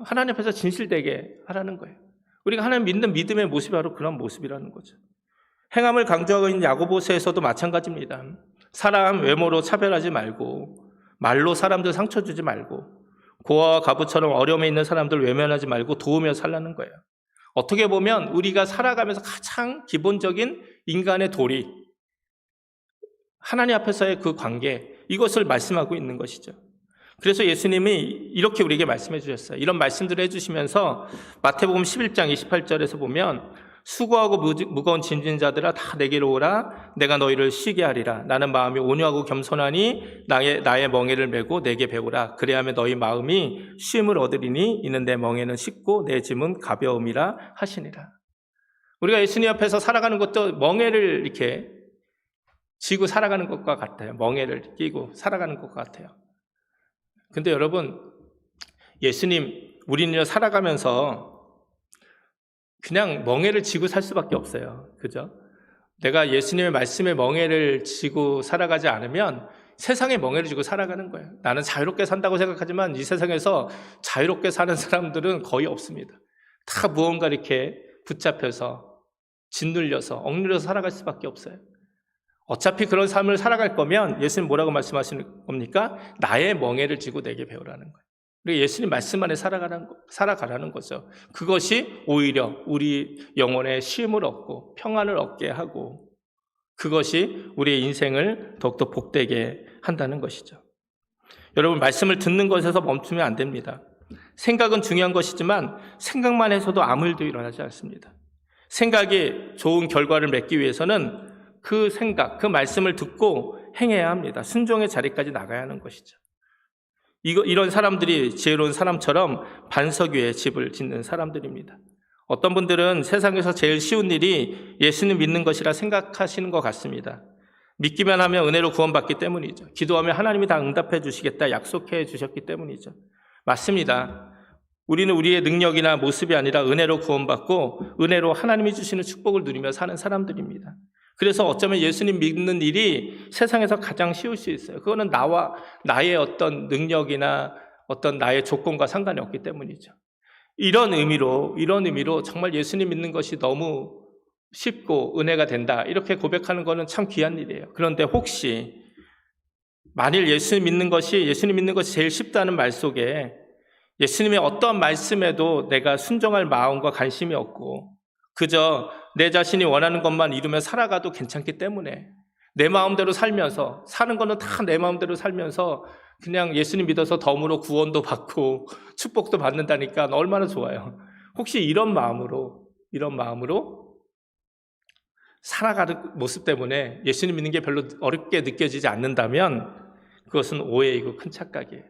하나님 앞에서 진실되게 하라는 거예요. 우리가 하나님 믿는 믿음의 모습이 바로 그런 모습이라는 거죠. 행함을 강조하고 있는 야고보서에서도 마찬가지입니다. 사람 외모로 차별하지 말고, 말로 사람들 상처 주지 말고, 고아와 과부처럼 어려움에 있는 사람들 외면하지 말고 도우며 살라는 거예요. 어떻게 보면 우리가 살아가면서 가장 기본적인 인간의 도리, 하나님 앞에서의 그 관계, 이것을 말씀하고 있는 것이죠. 그래서 예수님이 이렇게 우리에게 말씀해 주셨어요. 이런 말씀들을 해주시면서 마태복음 11장 28절에서 보면 수고하고 무거운 짐진 자들아 다 내게로 오라. 내가 너희를 쉬게 하리라. 나는 마음이 온유하고 겸손하니 나의 멍에를 메고 내게 배우라. 그래야면 너희 마음이 쉼을 얻으리니 이는 내 멍에는 쉽고 내 짐은 가벼움이라 하시니라. 우리가 예수님 앞에서 살아가는 것도 멍에를 이렇게 지고 살아가는 것과 같아요. 멍에를 끼고 살아가는 것과 같아요. 근데 여러분, 우리는 살아가면서 그냥 멍에를 지고 살 수밖에 없어요. 그죠? 내가 예수님의 말씀의 멍에를 지고 살아가지 않으면 세상의 멍에를 지고 살아가는 거예요. 나는 자유롭게 산다고 생각하지만 이 세상에서 자유롭게 사는 사람들은 거의 없습니다. 다 무언가 이렇게 붙잡혀서 짓눌려서 억눌려서 살아갈 수밖에 없어요. 어차피 그런 삶을 살아갈 거면 예수님 뭐라고 말씀하시는 겁니까? 나의 멍에를 지고 내게 배우라는 거예요. 그리고 예수님 말씀 안에 살아가라는 거죠. 그것이 오히려 우리 영혼에 쉼을 얻고 평안을 얻게 하고 그것이 우리의 인생을 더욱더 복되게 한다는 것이죠. 여러분, 말씀을 듣는 것에서 멈추면 안 됩니다. 생각은 중요한 것이지만 생각만 해서도 아무 일도 일어나지 않습니다. 생각이 좋은 결과를 맺기 위해서는 그 생각, 그 말씀을 듣고 행해야 합니다. 순종의 자리까지 나가야 하는 것이죠. 이런 사람들이 지혜로운 사람처럼 반석 위에 집을 짓는 사람들입니다. 어떤 분들은 세상에서 제일 쉬운 일이 예수님 믿는 것이라 생각하시는 것 같습니다. 믿기만 하면 은혜로 구원받기 때문이죠. 기도하면 하나님이 다 응답해 주시겠다 약속해 주셨기 때문이죠. 맞습니다. 우리는 우리의 능력이나 모습이 아니라 은혜로 구원받고 은혜로 하나님이 주시는 축복을 누리며 사는 사람들입니다. 그래서 어쩌면 예수님 믿는 일이 세상에서 가장 쉬울 수 있어요. 그거는 나의 어떤 능력이나 어떤 나의 조건과 상관이 없기 때문이죠. 이런 의미로 정말 예수님 믿는 것이 너무 쉽고 은혜가 된다 이렇게 고백하는 것은 참 귀한 일이에요. 그런데 혹시 만일 예수님 믿는 것이 제일 쉽다는 말 속에 예수님의 어떤 말씀에도 내가 순종할 마음과 관심이 없고 그저 내 자신이 원하는 것만 이루며 살아가도 괜찮기 때문에 내 마음대로 살면서 사는 거는 다 내 마음대로 살면서 그냥 예수님 믿어서 덤으로 구원도 받고 축복도 받는다니까 얼마나 좋아요. 혹시 이런 마음으로 살아가는 모습 때문에 예수님 믿는 게 별로 어렵게 느껴지지 않는다면 그것은 오해이고 큰 착각이에요.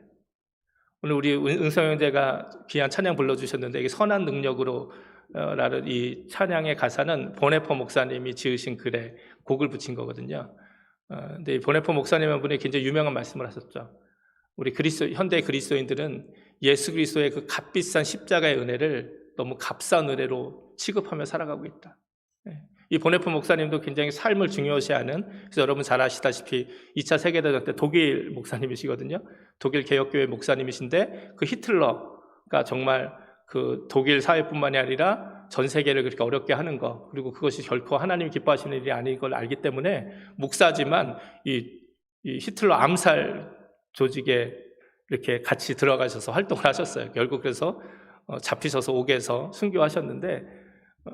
오늘 우리 은성 형제가 귀한 찬양 불러주셨는데 이게 선한 능력으로 라는 이 찬양의 가사는 보네포 목사님이 지으신 글에 곡을 붙인 거거든요. 근데 이 보네포 목사님 한 분이 굉장히 유명한 말씀을 하셨죠. 우리 현대 그리스도인들은 예수 그리스도의 그 값비싼 십자가의 은혜를 너무 값싼 은혜로 취급하며 살아가고 있다. 이 보네포 목사님도 굉장히 삶을 중요시하는, 그래서 여러분 잘 아시다시피 2차 세계대전 때 독일 목사님이시거든요. 독일 개혁교회 목사님이신데 그 히틀러가 정말 그 독일 사회뿐만이 아니라 전 세계를 그렇게 어렵게 하는 거, 그리고 그것이 결코 하나님이 기뻐하시는 일이 아닌 걸 알기 때문에 목사지만 이 히틀러 암살 조직에 이렇게 같이 들어가셔서 활동을 하셨어요. 결국 그래서 잡히셔서 옥에서 순교하셨는데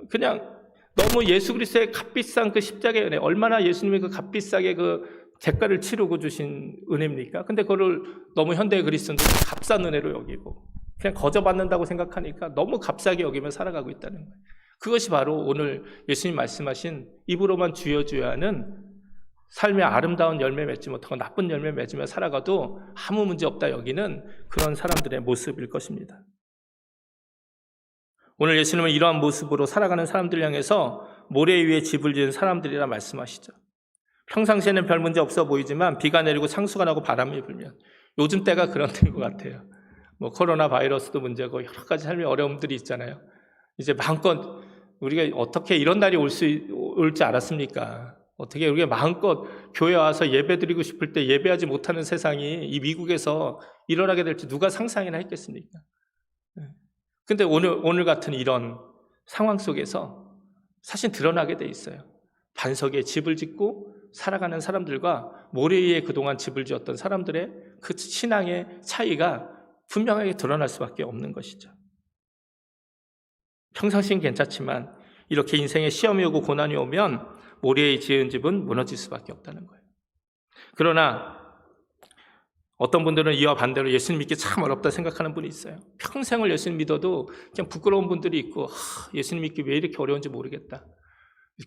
그냥 너무 예수 그리스도의 값비싼 그 십자가의 은혜, 얼마나 예수님이 그 값비싸게 그 대가를 치르고 주신 은혜입니까? 근데 그거를 너무 현대 그리스도인들은 값싼 은혜로 여기고 그냥 거저 받는다고 생각하니까 너무 값싸게 여기며 살아가고 있다는 거예요. 그것이 바로 오늘 예수님 말씀하신 입으로만 주여 주여 하는 삶의 아름다운 열매 맺지 못하고 나쁜 열매 맺으며 살아가도 아무 문제 없다 여기는 그런 사람들의 모습일 것입니다. 오늘 예수님은 이러한 모습으로 살아가는 사람들 향해서 모래 위에 집을 지은 사람들이라 말씀하시죠. 평상시에는 별 문제 없어 보이지만 비가 내리고 상수가 나고 바람이 불면, 요즘 때가 그런 때인 것 같아요. 뭐 코로나 바이러스도 문제고 여러 가지 삶의 어려움들이 있잖아요. 이제 마음껏 우리가 어떻게 이런 날이 올지 알았습니까? 어떻게 우리가 마음껏 교회 와서 예배 드리고 싶을 때 예배하지 못하는 세상이 이 미국에서 일어나게 될지 누가 상상이나 했겠습니까? 근데 오늘 같은 이런 상황 속에서 사실 드러나게 돼 있어요. 반석에 집을 짓고 살아가는 사람들과 모래 위에 그동안 집을 지었던 사람들의 그 신앙의 차이가 분명하게 드러날 수밖에 없는 것이죠. 평상시엔 괜찮지만 이렇게 인생에 시험이 오고 고난이 오면 모래에 지은 집은 무너질 수밖에 없다는 거예요. 그러나 어떤 분들은 이와 반대로 예수님 믿기 참 어렵다 생각하는 분이 있어요. 평생을 예수님 믿어도 그냥 부끄러운 분들이 있고 예수님 믿기 왜 이렇게 어려운지 모르겠다.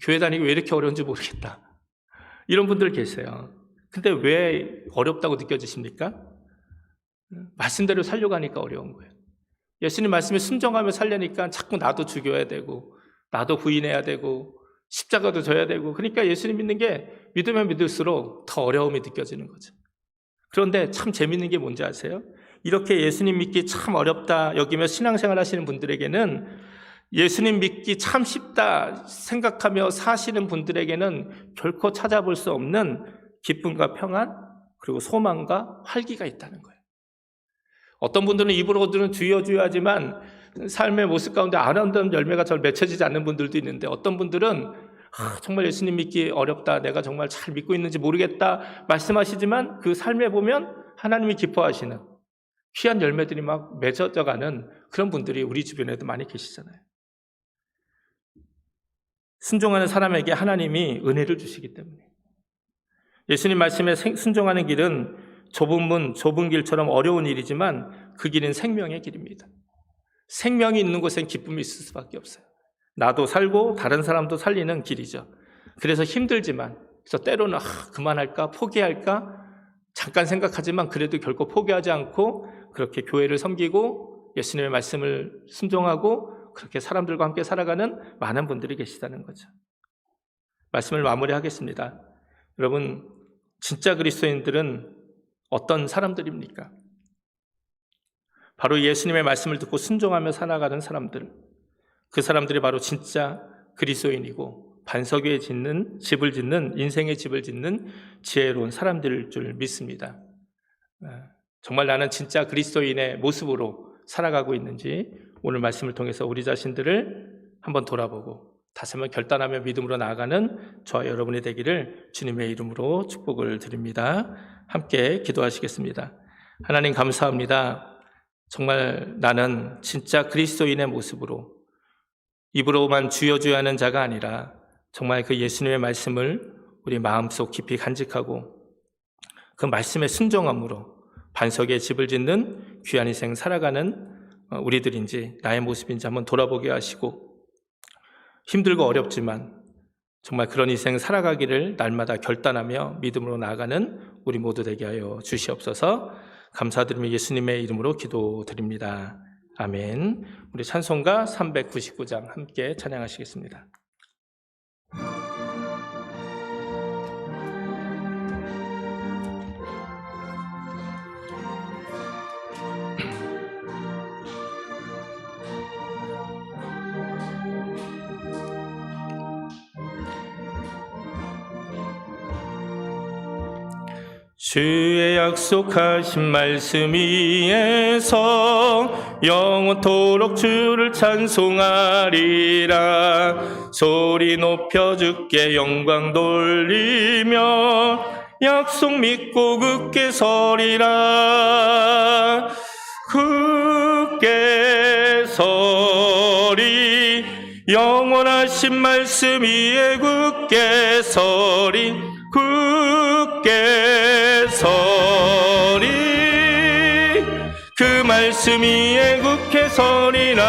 교회 다니기 왜 이렇게 어려운지 모르겠다. 이런 분들 계세요. 근데 왜 어렵다고 느껴지십니까? 말씀대로 살려고 하니까 어려운 거예요. 예수님 말씀에 순종하며 살려니까 자꾸 나도 죽여야 되고 나도 부인해야 되고 십자가도 져야 되고, 그러니까 예수님 믿는 게 믿으면 믿을수록 더 어려움이 느껴지는 거죠. 그런데 참 재밌는 게 뭔지 아세요? 이렇게 예수님 믿기 참 어렵다 여기며 신앙생활 하시는 분들에게는 예수님 믿기 참 쉽다 생각하며 사시는 분들에게는 결코 찾아볼 수 없는 기쁨과 평안, 그리고 소망과 활기가 있다는 거예요. 어떤 분들은 입으로는 주여 주여 하지만 삶의 모습 가운데 아름다운 열매가 잘 맺혀지지 않는 분들도 있는데, 어떤 분들은 정말 예수님 믿기 어렵다, 내가 정말 잘 믿고 있는지 모르겠다 말씀하시지만 그 삶에 보면 하나님이 기뻐하시는 귀한 열매들이 막 맺어져가는 그런 분들이 우리 주변에도 많이 계시잖아요. 순종하는 사람에게 하나님이 은혜를 주시기 때문에. 예수님 말씀에 순종하는 길은 좁은 문, 좁은 길처럼 어려운 일이지만 그 길은 생명의 길입니다. 생명이 있는 곳엔 기쁨이 있을 수밖에 없어요. 나도 살고 다른 사람도 살리는 길이죠. 그래서 힘들지만, 그래서 때로는 그만할까, 포기할까 잠깐 생각하지만 그래도 결코 포기하지 않고 그렇게 교회를 섬기고 예수님의 말씀을 순종하고 그렇게 사람들과 함께 살아가는 많은 분들이 계시다는 거죠. 말씀을 마무리하겠습니다. 여러분, 진짜 그리스도인들은 어떤 사람들입니까? 바로 예수님의 말씀을 듣고 순종하며 살아가는 사람들, 그 사람들이 바로 진짜 그리스도인이고 반석 위에 집을 짓는, 인생의 집을 짓는 지혜로운 사람들일 줄 믿습니다. 정말 나는 진짜 그리스도인의 모습으로 살아가고 있는지 오늘 말씀을 통해서 우리 자신들을 한번 돌아보고 다시 한번 결단하며 믿음으로 나아가는 저와 여러분이 되기를 주님의 이름으로 축복을 드립니다. 함께 기도하시겠습니다. 하나님 감사합니다. 정말 나는 진짜 그리스도인의 모습으로 입으로만 주여 주여 하는 자가 아니라 정말 그 예수님의 말씀을 우리 마음속 깊이 간직하고 그 말씀의 순종함으로 반석에 집을 짓는 귀한 인생 살아가는 우리들인지 나의 모습인지 한번 돌아보게 하시고, 힘들고 어렵지만 정말 그런 인생 살아가기를 날마다 결단하며 믿음으로 나아가는 우리 모두 되게 하여 주시옵소서. 감사드리며 예수님의 이름으로 기도드립니다. 아멘. 우리 찬송가 399장 함께 찬양하시겠습니다. 주의 약속하신 말씀 위에서 영원토록 주를 찬송하리라. 소리 높여 주께 영광 돌리며 약속 믿고 굳게 서리라. 굳게 서리, 영원하신 말씀 위에 굳게 서리. 굳게 서리, 그 말씀 위에 굳게 서리라.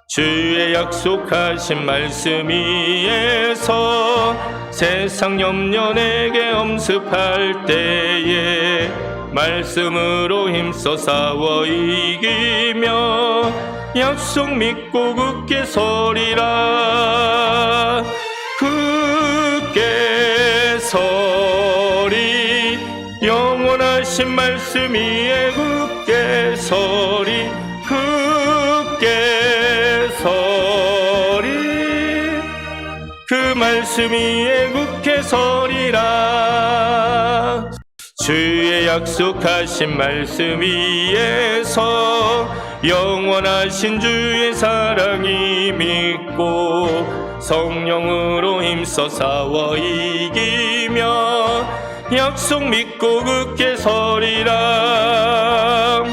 주의 약속하신 말씀 위에서 세상 염려 내게 엄습할 때에 말씀으로 힘써 싸워 이기며 약속 믿고 굳게 서리라. 굳게 서리, 영원하신 말씀 위에 굳게 서리. 굳게 서리, 그 말씀 위에 굳게 서리라. 주의 약속하신 말씀 위에서 영원하신 주의 사랑이 믿고 성령으로 힘써 싸워 이기며 약속 믿고 굳게 서리라.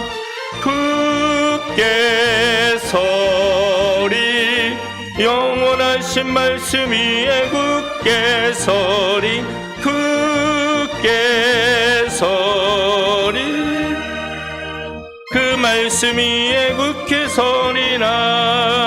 굳게 서리, 영원하신 말씀 위에 굳게 서리. 굳게 서리, 그 말씀 위에 굳게 서리라.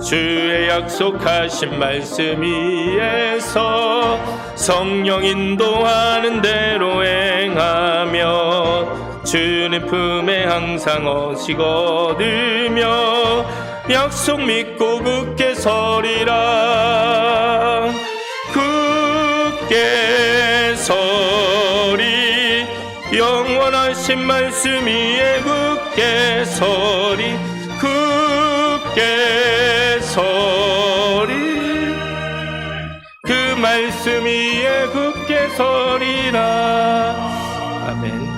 주의 약속하신 말씀 위에서 성령 인도하는 대로 행하며 주님 품에 항상 어식 얻으며 약속 믿고 굳게 서리라. 굳게 서리, 영원하신 말씀 위에 굳게 서리. 굳게 서리 그 말씀 위에 굳게 서리라. 아멘.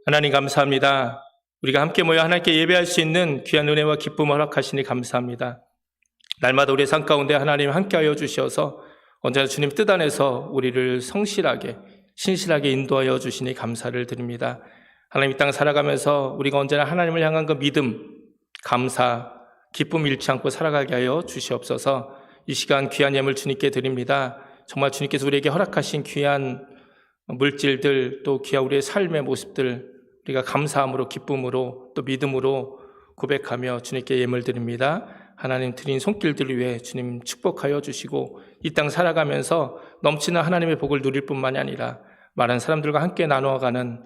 하나님 감사합니다. 우리가 함께 모여 하나님께 예배할 수 있는 귀한 은혜와 기쁨을 허락하시니 감사합니다. 날마다 우리의 삶 가운데 하나님 함께하여 주셔서 언제나 주님 뜻 안에서 우리를 성실하게 신실하게 인도하여 주시니 감사를 드립니다. 하나님 이 땅 살아가면서 우리가 언제나 하나님을 향한 그 믿음, 감사, 기쁨 잃지 않고 살아가게 하여 주시옵소서. 이 시간 귀한 예물 주님께 드립니다. 정말 주님께서 우리에게 허락하신 귀한 물질들 또 귀한 우리의 삶의 모습들 우리가 감사함으로 기쁨으로 또 믿음으로 고백하며 주님께 예물 드립니다. 하나님 드린 손길들을 위해 주님 축복하여 주시고 이 땅 살아가면서 넘치는 하나님의 복을 누릴 뿐만이 아니라 많은 사람들과 함께 나누어가는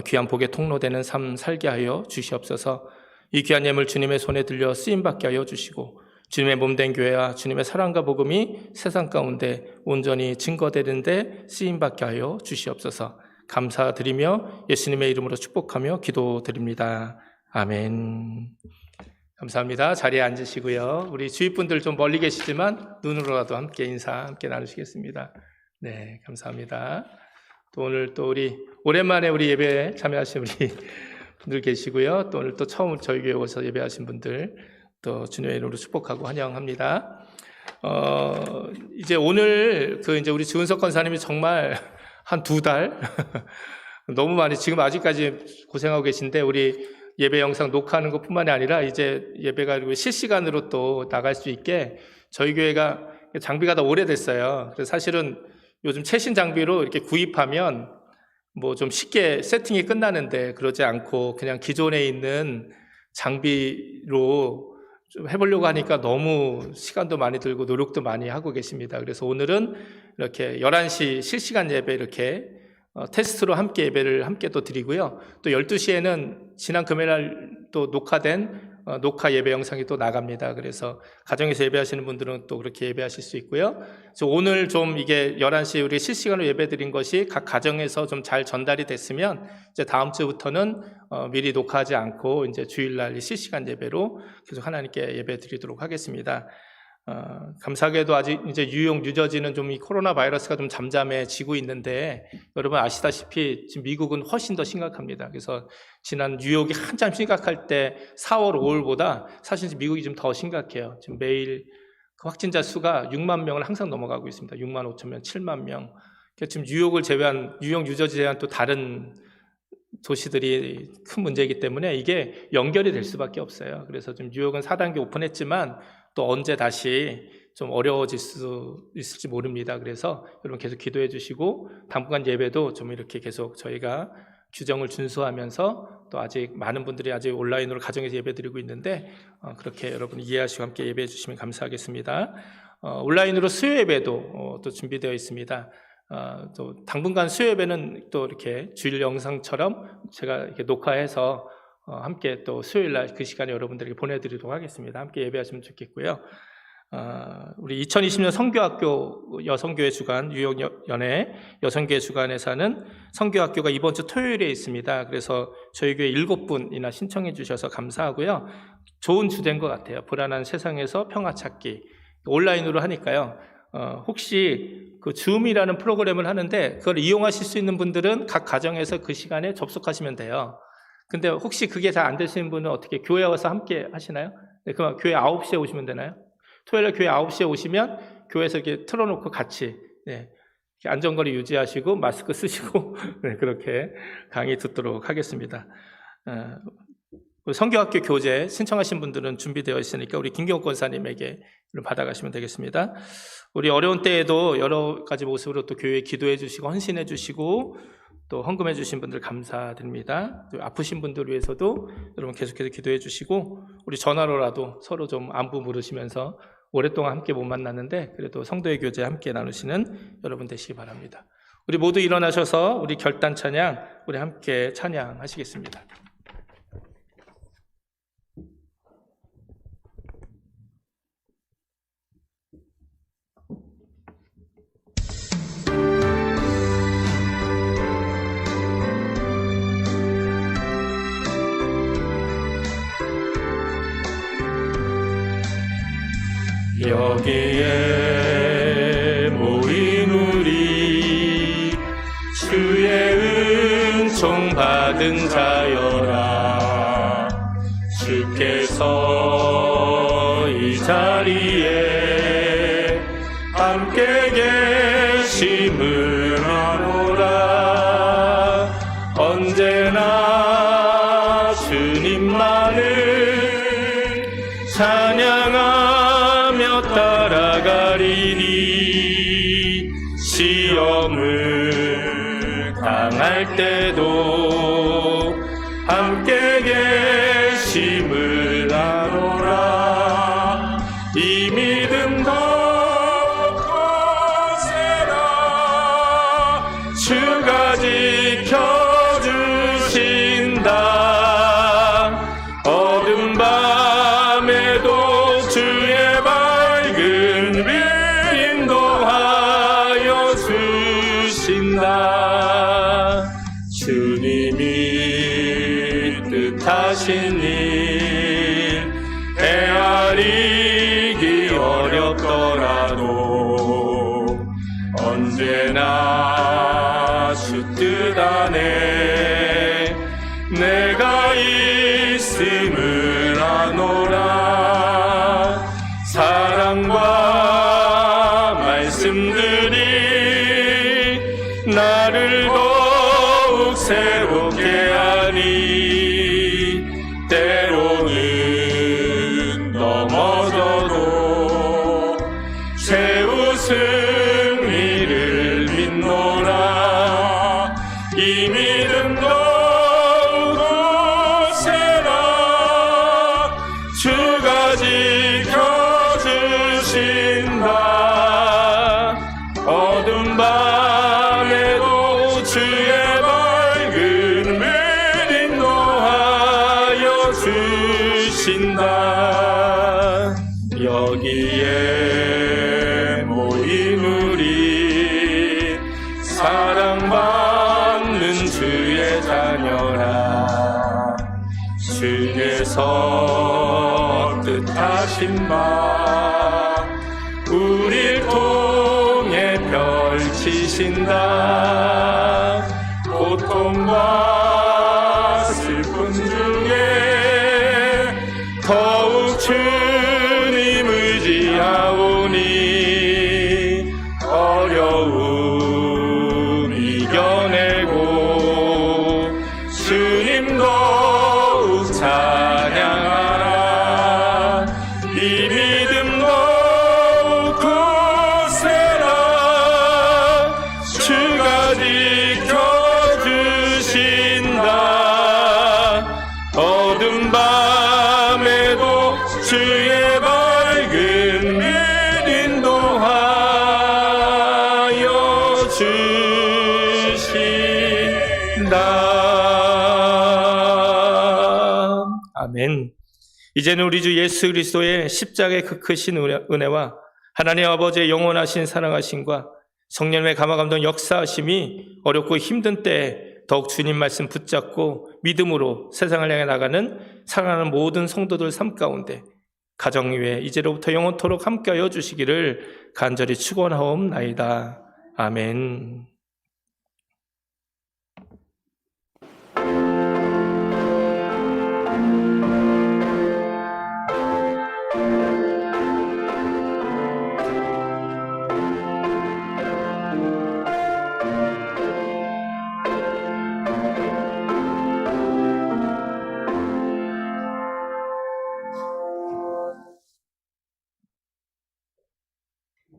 귀한 복의 통로되는 삶 살게 하여 주시옵소서. 이 귀한 예물 주님의 손에 들려 쓰임받게 하여 주시고 주님의 몸된 교회와 주님의 사랑과 복음이 세상 가운데 온전히 증거되는데 쓰임받게 하여 주시옵소서. 감사드리며 예수님의 이름으로 축복하며 기도드립니다. 아멘. 감사합니다. 자리에 앉으시고요. 우리 주위 분들 좀 멀리 계시지만 눈으로라도 함께 인사 함께 나누시겠습니다. 네, 감사합니다. 또 오늘 또 우리 오랜만에 우리 예배에 참여하신 우리 분들 계시고요. 또 오늘 또 처음 저희 교회 오셔서 예배하신 분들 또 주님의 이름으로 축복하고 환영합니다. 이제 오늘 이제 우리 주은석 권사님이 정말 한 2달 너무 많이 지금 아직까지 고생하고 계신데 우리 예배 영상 녹화하는 것뿐만이 아니라 이제 예배가 실시간으로 또 나갈 수 있게 저희 교회가 장비가 다 오래됐어요. 그래서 사실은 요즘 최신 장비로 이렇게 구입하면 뭐 좀 쉽게 세팅이 끝나는데 그러지 않고 그냥 기존에 있는 장비로 좀 해보려고 하니까 너무 시간도 많이 들고 노력도 많이 하고 계십니다. 그래서 오늘은 이렇게 11시 실시간 예배 이렇게 테스트로 함께 예배를 함께 또 드리고요. 또 12시에는 지난 금요일 또 녹화된 녹화 예배 영상이 또 나갑니다. 그래서 가정에서 예배하시는 분들은 또 그렇게 예배하실 수 있고요. 그래서 오늘 좀 이게 11시 우리 실시간으로 예배 드린 것이 각 가정에서 좀 잘 전달이 됐으면 이제 다음 주부터는 미리 녹화하지 않고 이제 주일날 실시간 예배로 계속 하나님께 예배 드리도록 하겠습니다. 감사하게도 아직 이제 유저지는 좀 이 코로나 바이러스가 좀 잠잠해지고 있는데 여러분 아시다시피 지금 미국은 훨씬 더 심각합니다. 그래서 지난 뉴욕이 한참 심각할 때 4월, 5월보다 사실 미국이 좀 더 심각해요. 지금 매일 그 확진자 수가 6만 명을 항상 넘어가고 있습니다. 6만 5천 명, 7만 명. 그러니까 지금 뉴욕을 제외한 뉴욕, 뉴저지 제외한 또 다른 도시들이 큰 문제이기 때문에 이게 연결이 될 수밖에 없어요. 그래서 지금 뉴욕은 4단계 오픈했지만 또 언제 다시 좀 어려워질 수 있을지 모릅니다. 그래서 여러분 계속 기도해 주시고 당분간 예배도 좀 이렇게 계속 저희가 규정을 준수하면서 또 아직 많은 분들이 아직 온라인으로 가정에서 예배 드리고 있는데 그렇게 여러분 이해하시고 함께 예배해 주시면 감사하겠습니다. 온라인으로 수요 예배도 또 준비되어 있습니다. 또 당분간 수요 예배는 또 이렇게 주일 영상처럼 제가 이렇게 녹화해서 함께 또 수요일 날 그 시간에 여러분들에게 보내드리도록 하겠습니다. 함께 예배하시면 좋겠고요. 우리 2020년 성교학교 여성교회 주간 뉴욕연회 여성교회 주간에서는 성교학교가 이번 주 토요일에 있습니다. 그래서 저희 교회 7분이나 신청해 주셔서 감사하고요. 좋은 주제인 것 같아요. 불안한 세상에서 평화 찾기 온라인으로 하니까요. 혹시 그 줌이라는 프로그램을 하는데 그걸 이용하실 수 있는 분들은 각 가정에서 그 시간에 접속하시면 돼요. 근데 혹시 그게 잘 안 되시는 분은 어떻게 교회 와서 함께 하시나요? 네, 그럼 교회 9시에 오시면 되나요? 토요일에 교회 9시에 오시면 교회에서 이렇게 틀어놓고 같이 네, 안전거리 유지하시고 마스크 쓰시고 네, 그렇게 강의 듣도록 하겠습니다. 성교학교 교재 신청하신 분들은 준비되어 있으니까 우리 김경욱 권사님에게 받아가시면 되겠습니다. 우리 어려운 때에도 여러 가지 모습으로 또 교회에 기도해 주시고 헌신해 주시고 또 헌금해 주신 분들 감사드립니다. 또 아프신 분들 위해서도 여러분 계속해서 기도해 주시고 우리 전화로라도 서로 좀 안부 물으시면서 오랫동안 함께 못 만났는데 그래도 성도의 교제 함께 나누시는 여러분 되시기 바랍니다. 우리 모두 일어나셔서 우리 결단 찬양 우리 함께 찬양하시겠습니다. 여기에 모인 우리 주의 은총 받은 자여라. 주께서 이 자리에 함께 계심을 아노라. 언제나 주님만을 찬양하며 따라가리니 시험을 당할 때도 함께 계심을 아노라. 이 믿음 더욱 거세라. 주가 지켜주신다. 어둠 밤에도 주의 밝은 빛 인도하여 주신다. 주님이 뜻하신 일 헤아리기 어렵더라도 언제나 주 뜻 안에 내가 있음을 아노라. 사랑과 말씀들이 나를 더욱 새롭게 하니 때로는 넘어져도 최후 승리를 믿노라. 이 믿음 더욱 세라. 주가 지켜주신다. 어둠 밤에도 주의 밝은 빛 인도하여 주신다. 여기에 모인 우리 사랑받는 주의 자녀라. 주께서 뜻하신 바 우릴 통해 펼치신다. 고통과 슬픔 중에 더욱 주님 의지하오니 어려움 이겨내고 주님 더욱 찬양하라. 이 믿음 더욱 굳세라. 주가 지켜주신다. 어둠 밤에도 주의 밝은 빛 인도하여 주신다. 아멘. 이제는 우리 주 예수 그리스도의 십자가의 그 크신 은혜와 하나님 아버지의 영원하신 사랑하심과 성령의 감화감동 역사하심이 어렵고 힘든 때에 더욱 주님 말씀 붙잡고 믿음으로 세상을 향해 나가는 사랑하는 모든 성도들 삶 가운데 가정 위에 이제로부터 영원토록 함께하여 주시기를 간절히 축원하옵나이다. 아멘.